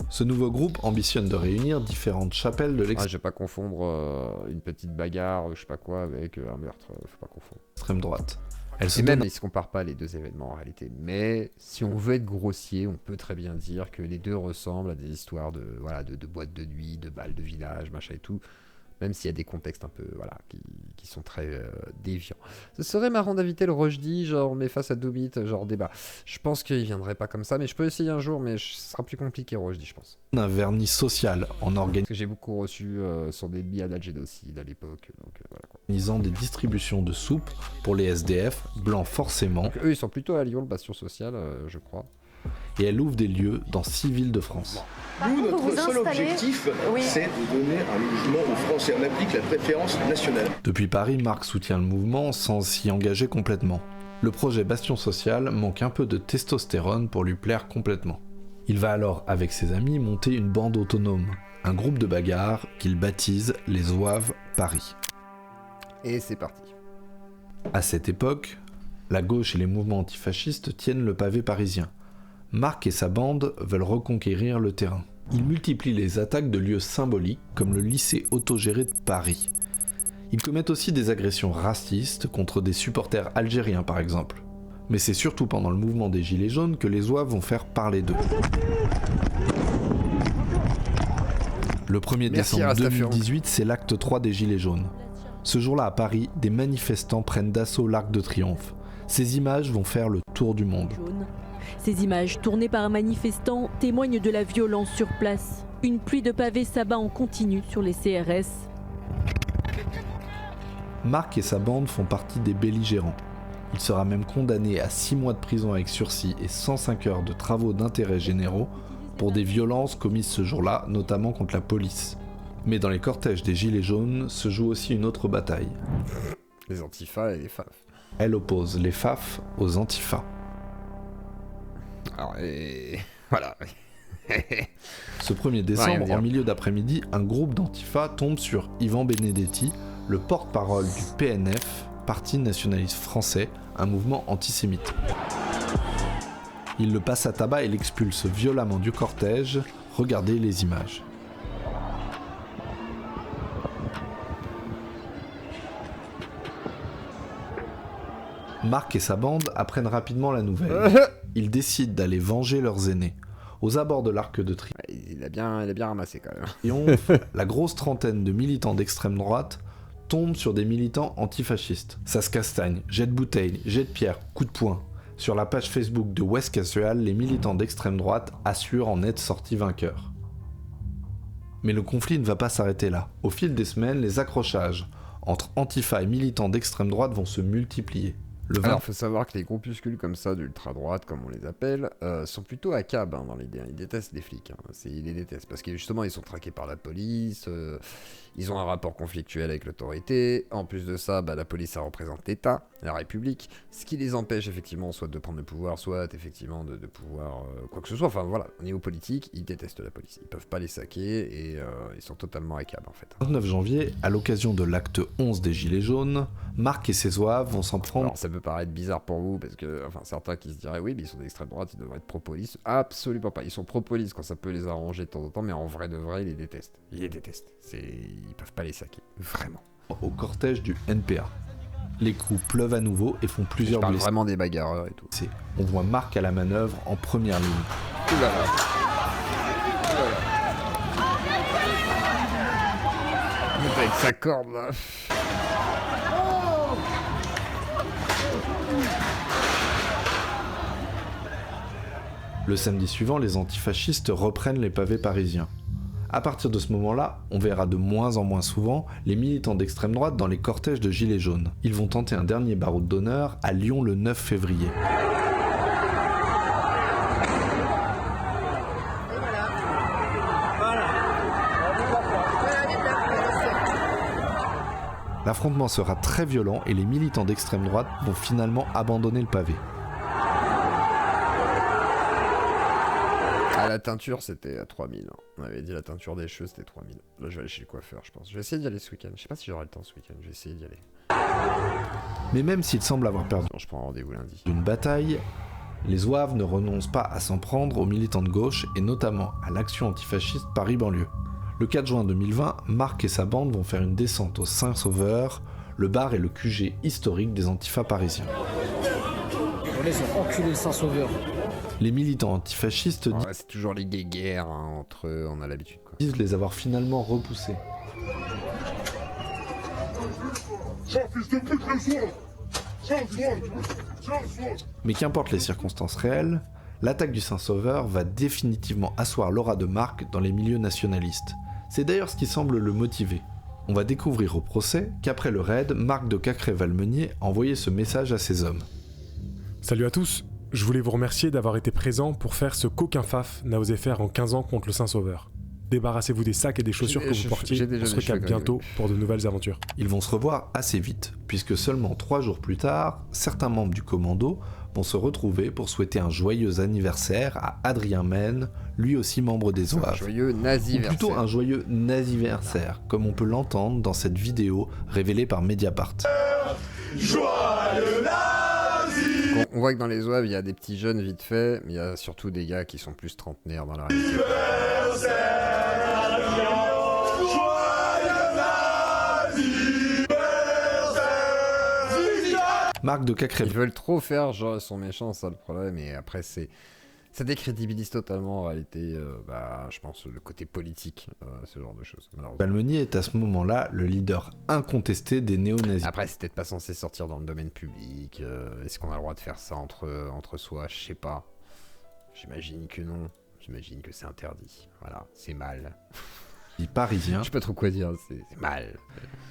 Ce nouveau groupe ambitionne de réunir différentes chapelles de je vais pas confondre une petite bagarre, je sais pas quoi, avec un meurtre, faut pas confondre. Extrême droite. Ils se comparent pas les deux événements en réalité, mais si on veut être grossier, on peut très bien dire que les deux ressemblent à des histoires de boîtes de nuit, de balles de village, machin et tout. Même s'il y a des contextes un peu, qui sont très déviants. Ce serait marrant d'inviter le Rochdi, genre, mais face à Doubit, genre débat. Je pense qu'il viendrait pas comme ça, mais je peux essayer un jour, mais ce sera plus compliqué, Rochdi, je pense. Un vernis social en organisant... J'ai beaucoup reçu son débit à l'Algénocide à l'époque, donc voilà quoi. Organisant des distributions de soupe pour les SDF, blancs forcément. Donc, eux, ils sont plutôt à Lyon, le Bastion Social, je crois. Et elle ouvre des lieux dans 6 villes de France. Nous, notre seul objectif, c'est de donner un logement aux Français. On applique la préférence nationale. Depuis Paris, Marc soutient le mouvement sans s'y engager complètement. Le projet Bastion Social manque un peu de testostérone pour lui plaire complètement. Il va alors, avec ses amis, monter une bande autonome, un groupe de bagarre qu'il baptise les Zouaves Paris. Et c'est parti. À cette époque, la gauche et les mouvements antifascistes tiennent le pavé parisien. Marc et sa bande veulent reconquérir le terrain. Ils multiplient les attaques de lieux symboliques comme le lycée autogéré de Paris. Ils commettent aussi des agressions racistes contre des supporters algériens par exemple. Mais c'est surtout pendant le mouvement des Gilets jaunes que les Zouaves vont faire parler d'eux. Le 1er décembre 2018, c'est l'acte 3 des Gilets jaunes. Ce jour-là à Paris, des manifestants prennent d'assaut l'Arc de Triomphe. Ces images vont faire le tour du monde. Ces images tournées par un manifestant témoignent de la violence sur place. Une pluie de pavés s'abat en continu sur les CRS. Marc et sa bande font partie des belligérants. Il sera même condamné à 6 mois de prison avec sursis et 105 heures de travaux d'intérêt généraux pour des violences commises ce jour-là, notamment contre la police. Mais dans les cortèges des Gilets jaunes se joue aussi une autre bataille. Les antifas et les FAF. Elle oppose les FAF aux antifas. Alors, voilà. Ce 1er décembre, en milieu d'après-midi, un groupe d'antifa tombe sur Yvan Benedetti, le porte-parole du PNF, Parti nationaliste français, un mouvement antisémite. Il le passe à tabac et l'expulse violemment du cortège. Regardez les images. Marc et sa bande apprennent rapidement la nouvelle. Ils décident d'aller venger leurs aînés. Aux abords de l'Arc de Triomphe, il a bien ramassé quand même. La grosse trentaine de militants d'extrême droite tombe sur des militants antifascistes. Ça se castagne, jette bouteilles, jette pierre, coup de poing. Sur la page Facebook de West Casual, les militants d'extrême droite assurent en être sortis vainqueurs. Mais le conflit ne va pas s'arrêter là. Au fil des semaines, les accrochages entre Antifa et militants d'extrême droite vont se multiplier. Alors, il faut savoir que les groupuscules comme ça, d'ultra-droite, comme on les appelle, sont plutôt à cab dans l'idée. Ils détestent les flics. Ils les détestent parce que justement, ils sont traqués par la police, ils ont un rapport conflictuel avec l'autorité. En plus de ça, la police, ça représente l'État, la République, ce qui les empêche effectivement soit de prendre le pouvoir, soit effectivement de pouvoir quoi que ce soit. Enfin voilà, au niveau politique, ils détestent la police. Ils peuvent pas les saquer et ils sont totalement à cab en fait. Le 29 janvier, à l'occasion de l'acte 11 des Gilets jaunes, Marc et ses zouaves vont s'en prendre... Alors, ça peut paraître bizarre pour vous, parce que, certains qui se diraient, oui, mais ils sont d'extrême droite, ils devraient être pro-police. Absolument pas. Ils sont pro-police quand ça peut les arranger de temps en temps, mais en vrai de vrai, ils les détestent. Ils les détestent. Ils peuvent pas les saquer. Vraiment. Au cortège du NPA. Les coups pleuvent à nouveau et font plusieurs blessés. blessés. Vraiment des bagarreurs et tout. On voit Marc à la manœuvre en première ligne. Oulala. Avec sa corde là. Le samedi suivant, les antifascistes reprennent les pavés parisiens. À partir de ce moment-là, on verra de moins en moins souvent les militants d'extrême droite dans les cortèges de Gilets jaunes. Ils vont tenter un dernier baroud d'honneur à Lyon le 9 février. L'affrontement sera très violent et les militants d'extrême droite vont finalement abandonner le pavé. La teinture, c'était à 3000. On avait dit la teinture des cheveux, c'était 3000. Là, je vais aller chez le coiffeur, je pense. Je vais essayer d'y aller ce week-end. Je sais pas si j'aurai le temps ce week-end. Je vais essayer d'y aller. Mais même s'ils semblent avoir perdu je prends rendez-vous lundi. Une bataille, les zouaves ne renoncent pas à s'en prendre aux militants de gauche et notamment à l'action antifasciste Paris-Banlieue. Le 4 juin 2020, Marc et sa bande vont faire une descente au Saint-Sauveur, le bar et le QG historique des antifas parisiens. Ils ont enculé le Saint-Sauveur. Les militants antifascistes c'est toujours les guéguerres entre eux, on a l'habitude quoi. Disent les avoir finalement repoussés. Mais qu'importe les circonstances réelles, l'attaque du Saint-Sauveur va définitivement asseoir l'aura de Marc dans les milieux nationalistes. C'est d'ailleurs ce qui semble le motiver. On va découvrir au procès qu'après le raid, Marc de Cacré-Valmeunier a envoyé ce message à ses hommes. Salut à tous, je voulais vous remercier d'avoir été présents pour faire ce qu'aucun faf n'a osé faire en 15 ans contre le Saint-Sauveur. Débarrassez-vous des sacs et des chaussures que vous portiez, on se recapte bientôt pour de nouvelles aventures. Ils vont se revoir assez vite, puisque seulement 3 jours plus tard, certains membres du commando vont se retrouver pour souhaiter un joyeux anniversaire à Adrien Mène, lui aussi membre des Zouaves. Un joyeux naziversaire. Ou plutôt un joyeux naziversaire, comme on peut l'entendre dans cette vidéo révélée par Mediapart. Joyeux nazi. On voit que dans les Zouaves, il y a des petits jeunes vite fait, mais il y a surtout des gars qui sont plus trentenaires dans la réalité. Marc de Cacré. Ils veulent trop faire genre ils sont méchants, ça le problème, et après ça décrédibilise totalement en réalité, je pense, le côté politique, ce genre de choses. Valmeunier est à ce moment-là le leader incontesté des néo-nazis. Après, c'est peut-être pas censé sortir dans le domaine public. Est-ce qu'on a le droit de faire ça entre soi? Je sais pas. J'imagine que non. J'imagine que c'est interdit. Voilà, c'est mal. Parisien. Je sais pas trop quoi dire, c'est mal.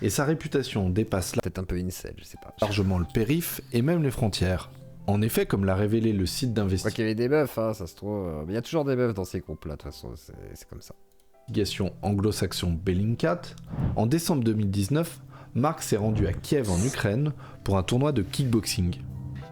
Et sa réputation dépasse peut-être un peu incel, je sais pas. Largement le périph' et même les frontières. En effet, comme l'a révélé le site d'investigation. Je crois qu'il y avait des meufs, ça se trouve. Mais il y a toujours des meufs dans ces groupes-là, de toute façon, c'est comme ça. Anglo-saxon Bellingcat. En décembre 2019, Marc s'est rendu à Kiev en Ukraine pour un tournoi de kickboxing.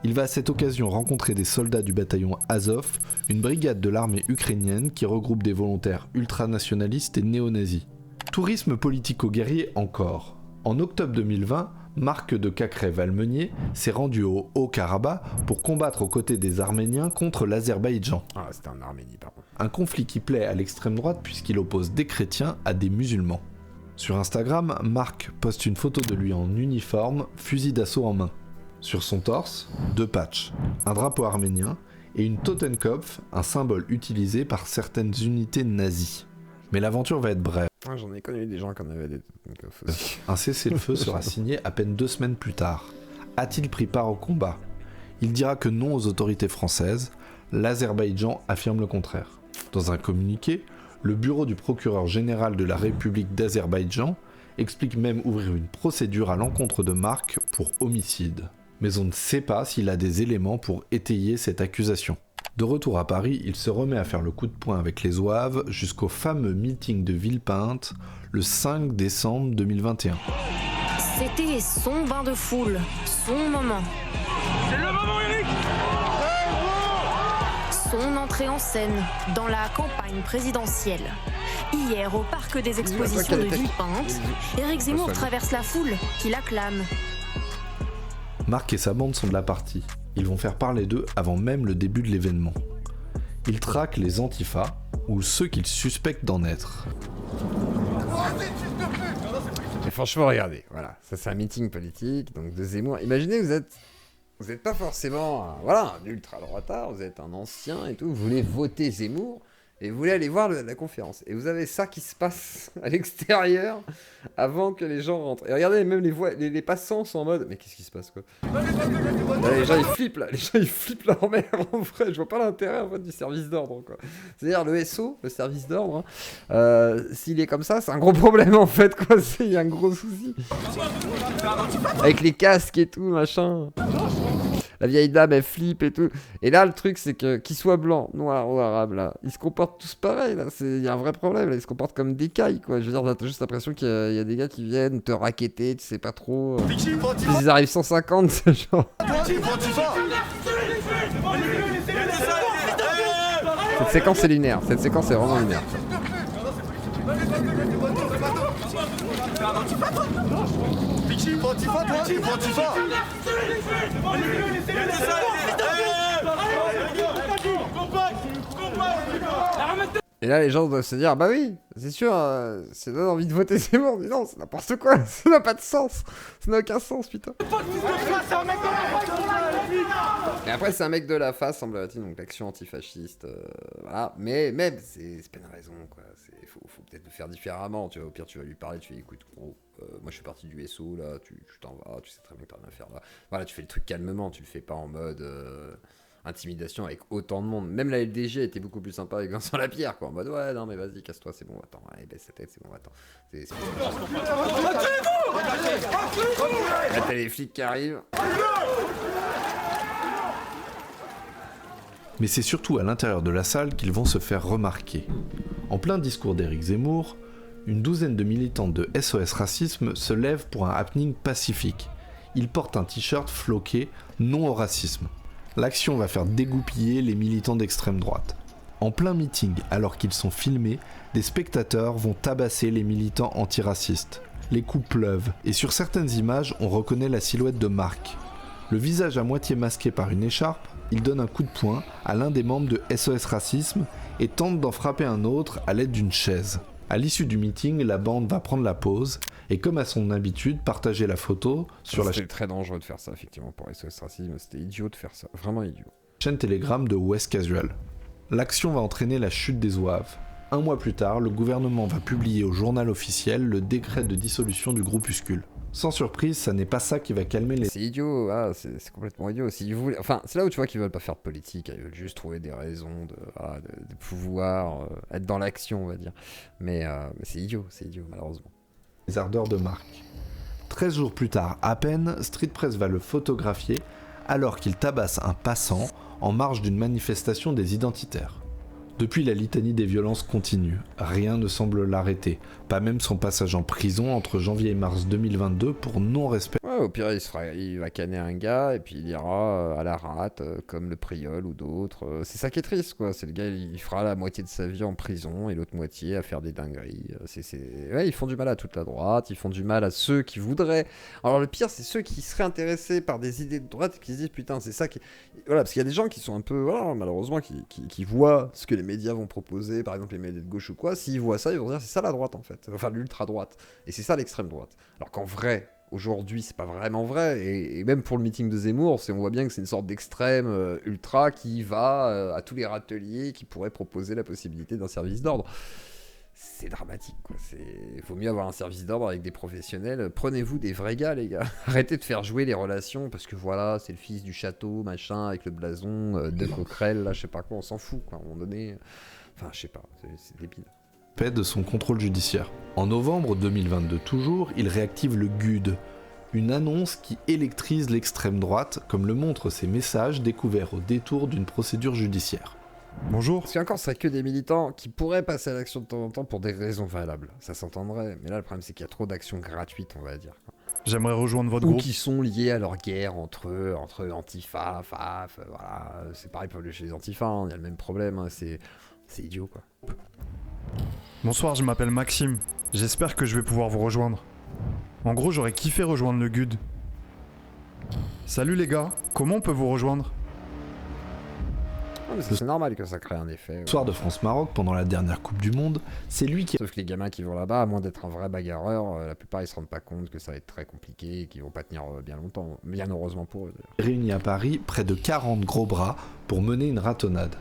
Il va à cette occasion rencontrer des soldats du bataillon Azov, une brigade de l'armée ukrainienne qui regroupe des volontaires ultranationalistes et néo-nazis. Tourisme politico-guerrier encore. En octobre 2020, Marc de Cacré-Valmeunier s'est rendu au Haut-Karabakh pour combattre aux côtés des Arméniens contre l'Azerbaïdjan. Ah, c'était en Arménie, pardon. Un conflit qui plaît à l'extrême droite puisqu'il oppose des chrétiens à des musulmans. Sur Instagram, Marc poste une photo de lui en uniforme, fusil d'assaut en main. Sur son torse, 2 patchs, un drapeau arménien et une Totenkopf, un symbole utilisé par certaines unités nazies. Mais l'aventure va être brève. Ah, j'en ai connu des gens qui en avaient des Totenkopf aussi. Un cessez-le-feu sera signé à peine 2 semaines plus tard. A-t-il pris part au combat? Il dira que non aux autorités françaises. L'Azerbaïdjan affirme le contraire. Dans un communiqué, Le bureau du procureur général de la République d'Azerbaïdjan explique même ouvrir une procédure à l'encontre de Mark pour homicide. Mais on ne sait pas s'il a des éléments pour étayer cette accusation. De retour à Paris, il se remet à faire le coup de poing avec les zouaves jusqu'au fameux meeting de Villepinte le 5 décembre 2021. C'était son bain de foule, son moment. C'est le moment, Eric. Son entrée en scène dans la campagne présidentielle. Hier, au parc des expositions de Villepinte, Éric Zemmour traverse la foule qui l'acclame. Mark et sa bande sont de la partie. Ils vont faire parler d'eux avant même le début de l'événement. Ils traquent les antifas, ou ceux qu'ils suspectent d'en être. Et franchement, regardez, voilà, ça c'est un meeting politique, donc de Zemmour. Imaginez, vous êtes pas forcément un ultra-droitard, vous êtes un ancien et tout, vous voulez voter Zemmour, et vous voulez aller voir la conférence. Et vous avez ça qui se passe à l'extérieur avant que les gens rentrent. Et regardez, même les passants sont en mode, mais qu'est-ce qui se passe, quoi? Là, les gens ils flippent leur mère, en vrai, je vois pas l'intérêt en fait du service d'ordre, quoi. C'est-à-dire le SO, le service d'ordre, s'il est comme ça, c'est un gros problème en fait, quoi. Il y a un gros souci. Avec les casques et tout, machin. La vieille dame elle flippe et tout. Et là le truc c'est que qu'ils soient blancs, noirs ou arabes là, ils se comportent tous pareil là. Il y a un vrai problème là, ils se comportent comme des cailles quoi. Je veux dire, t'as juste l'impression qu'il y a des gars qui viennent te racketter, tu sais pas trop. Ils arrivent 150, c'est genre. Cette séquence est lunaire, cette séquence est vraiment lunaire. Et là les gens doivent se dire bah oui c'est sûr ça donne envie de voter Zemmour, mais non c'est n'importe quoi, ça n'a pas de sens, ça n'a aucun sens putain. Et après c'est un mec de la face semblerait-il, donc l'action antifasciste, voilà, mais même c'est pas une raison quoi, faut peut-être le faire différemment, tu vois, au pire tu vas lui parler, tu fais écoute gros, moi je fais partie du SO là, tu t'en vas, tu sais très bien que t'as rien à faire là, voilà tu fais le truc calmement, tu le fais pas en mode intimidation avec autant de monde. Même la LDG était beaucoup plus sympa avec Vincent Lapierre quoi, en mode ouais non mais vas-y casse-toi c'est bon, attends, allez baisse sa tête c'est bon, attends. Là t'as les flics qui arrivent. Mais c'est surtout à l'intérieur de la salle qu'ils vont se faire remarquer. En plein discours d'Éric Zemmour, une douzaine de militants de SOS Racisme se lèvent pour un happening pacifique. Ils portent un t-shirt floqué « Non au racisme ». L'action va faire dégoupiller les militants d'extrême droite. En plein meeting, alors qu'ils sont filmés, des spectateurs vont tabasser les militants antiracistes. Les coups pleuvent, et sur certaines images, on reconnaît la silhouette de Mark. Le visage à moitié masqué par une écharpe, il donne un coup de poing à l'un des membres de SOS Racisme et tente d'en frapper un autre à l'aide d'une chaise. À l'issue du meeting, la bande va prendre la pause et comme à son habitude, partager la photo sur la C'était très dangereux de faire ça effectivement pour SOS Racisme, c'était idiot de faire ça, vraiment idiot. Chaîne Telegram de West Casual. L'action va entraîner la chute des zouaves. Un mois plus tard, le gouvernement va publier au journal officiel le décret de dissolution du groupuscule. Sans surprise, ça n'est pas ça qui va calmer les... C'est idiot, c'est complètement idiot. Enfin, c'est là où tu vois qu'ils veulent pas faire de politique, ils veulent juste trouver des raisons de pouvoir être dans l'action, on va dire. Mais c'est idiot, malheureusement. Les ardeurs de Mark. 13 jours plus tard, à peine, Street Press va le photographier alors qu'il tabasse un passant en marge d'une manifestation des identitaires. Depuis, la litanie des violences continue. Rien ne semble l'arrêter. Pas même son passage en prison entre janvier et mars 2022 pour non-respect. Ouais, au pire, il va canner un gars et puis il ira à la rate, comme le Priol ou d'autres. C'est ça qui est triste, quoi. C'est le gars, il fera la moitié de sa vie en prison et l'autre moitié à faire des dingueries. Ouais, ils font du mal à toute la droite, ils font du mal à ceux qui voudraient. Alors le pire, c'est ceux qui seraient intéressés par des idées de droite et qui se disent putain, c'est ça qui. Voilà, parce qu'il y a des gens qui sont un peu, voilà, malheureusement, qui voient ce que les médias vont proposer, par exemple les médias de gauche ou quoi. S'ils voient ça, ils vont dire c'est ça la droite en fait. Enfin, l'ultra droite. Et c'est ça l'extrême droite. Alors qu'en vrai, aujourd'hui, c'est pas vraiment vrai. Et même pour le meeting de Zemmour, on voit bien que c'est une sorte d'extrême ultra qui va à tous les râteliers qui pourraient proposer la possibilité d'un service d'ordre. C'est dramatique, quoi. Il faut mieux avoir un service d'ordre avec des professionnels. Prenez-vous des vrais gars, les gars. Arrêtez de faire jouer les relations parce que voilà, c'est le fils du château, machin, avec le blason de Coquerel, là, je sais pas quoi, on s'en fout, quoi. À un moment donné. Enfin, je sais pas, c'est débile. paix de son contrôle judiciaire. En novembre 2022 toujours, il réactive le GUD, une annonce qui électrise l'extrême droite, comme le montrent ces messages découverts au détour d'une procédure judiciaire. Bonjour. Parce qu'encore, ce serait que des militants qui pourraient passer à l'action de temps en temps pour des raisons valables. Ça s'entendrait, mais là, le problème, c'est qu'il y a trop d'actions gratuites, on va dire. J'aimerais rejoindre votre Ou groupe. qui sont liées à leur guerre entre Antifa, FAF, voilà. C'est pareil pour chez les Antifa, hein, il y a le même problème, hein, c'est idiot, quoi. Bonsoir, je m'appelle Maxime. J'espère que je vais pouvoir vous rejoindre. En gros, j'aurais kiffé rejoindre le GUD. Salut les gars, comment on peut vous rejoindre? C'est normal que ça crée un effet. Le soir de France-Maroc, pendant la dernière Coupe du Monde, c'est lui qui... Sauf que les gamins qui vont là-bas, à moins d'être un vrai bagarreur, la plupart ils se rendent pas compte que ça va être très compliqué et qu'ils vont pas tenir bien longtemps. Bien heureusement pour eux. Réunis à Paris près de 40 gros bras pour mener une ratonnade.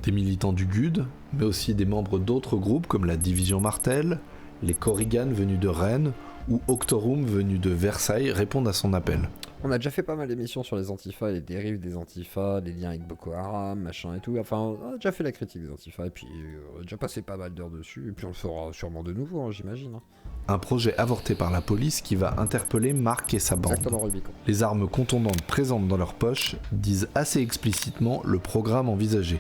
Des militants du GUD, mais aussi des membres d'autres groupes comme la Division Martel, les Korrigan venus de Rennes ou Octorum venus de Versailles répondent à son appel. On a déjà fait pas mal d'émissions sur les Antifas et les dérives des Antifas, les liens avec Boko Haram, machin et tout. Enfin, on a déjà fait la critique des Antifas et puis on a déjà passé pas mal d'heures dessus. Et puis on le fera sûrement de nouveau, hein, j'imagine. Hein. Un projet avorté par la police qui va interpeller Marc et sa bande. Les armes contondantes présentes dans leur poche disent assez explicitement le programme envisagé.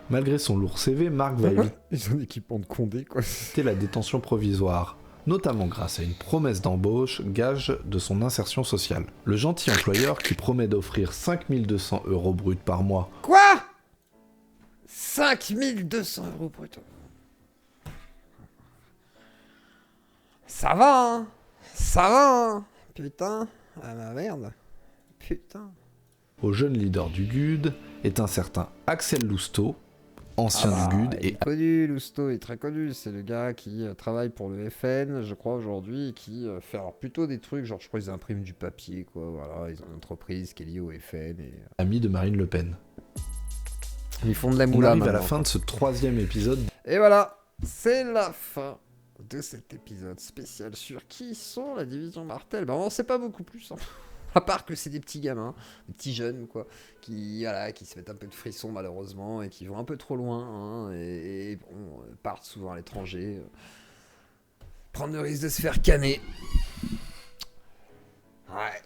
Malgré son lourd CV, Marc va éviter Ils ont un équipement de Condé, quoi. la détention provisoire, notamment grâce à une promesse d'embauche, gage de son insertion sociale. Le gentil employeur qui promet d'offrir 5 200 € bruts par mois. Quoi 5 200 € brut. Ça va, hein. Ça va, hein. Putain. Ah ma merde. Putain. Au jeune leader du GUD est un certain Axel Lousteau, ancien du GUD il est connu, Lousteau est très connu, c'est le gars qui travaille pour le FN, je crois aujourd'hui, et qui fait alors plutôt des trucs, genre je crois qu'ils impriment du papier, quoi, voilà, ils ont une entreprise qui est liée au FN. Et... ami de Marine Le Pen. Ils font de la On moula arrive à la maintenant. fin de ce 3e épisode. Et voilà, c'est la fin de cet épisode spécial sur qui sont la Division Martel. Ben on sait pas beaucoup plus, hein. À part que c'est des petits gamins, des petits jeunes, quoi, qui se mettent un peu de frisson malheureusement et qui vont un peu trop loin, hein, et bon, partent souvent à l'étranger, prendre le risque de se faire canner. Ouais,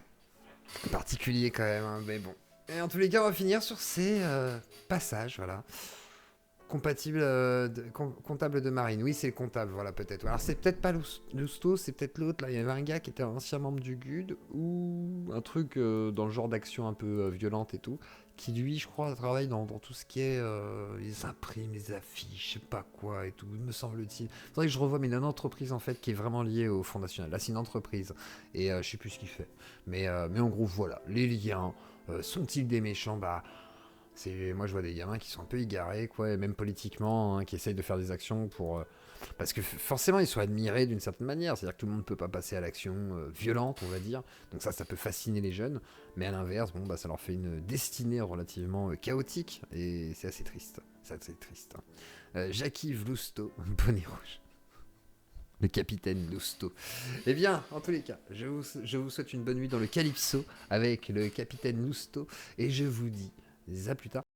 particulier quand même, hein, mais bon. Et en tous les cas, on va finir sur ces passages, voilà. Compatible, comptable de marine. Oui, c'est le comptable, voilà, peut-être. Alors, c'est peut-être pas Lousteau, c'est peut-être l'autre. Là, il y avait un gars qui était un ancien membre du GUD, ou un truc dans le genre d'action un peu violente et tout, qui, lui, je crois, travaille dans tout ce qui est les imprimes, les affiches, je sais pas quoi et tout, me semble-t-il. Faudrait que je revoie, mais il y a une entreprise, en fait, qui est vraiment liée au Front National. Là, c'est une entreprise, et je sais plus ce qu'il fait. Mais en gros, voilà, les liens, sont-ils des méchants? Bah... Moi je vois des gamins qui sont un peu égarés, quoi, et même politiquement, hein, qui essayent de faire des actions pour... parce que forcément ils sont admirés d'une certaine manière, c'est-à-dire que tout le monde ne peut pas passer à l'action violente, on va dire, donc ça peut fasciner les jeunes, mais à l'inverse, bon, bah, ça leur fait une destinée relativement chaotique, et c'est assez triste, hein. Jacques-Yves Lousteau, bonnet rouge. Le capitaine Lousteau. Eh bien, en tous les cas, je vous souhaite une bonne nuit dans le Calypso avec le capitaine Lousteau, et je vous dis à plus tard.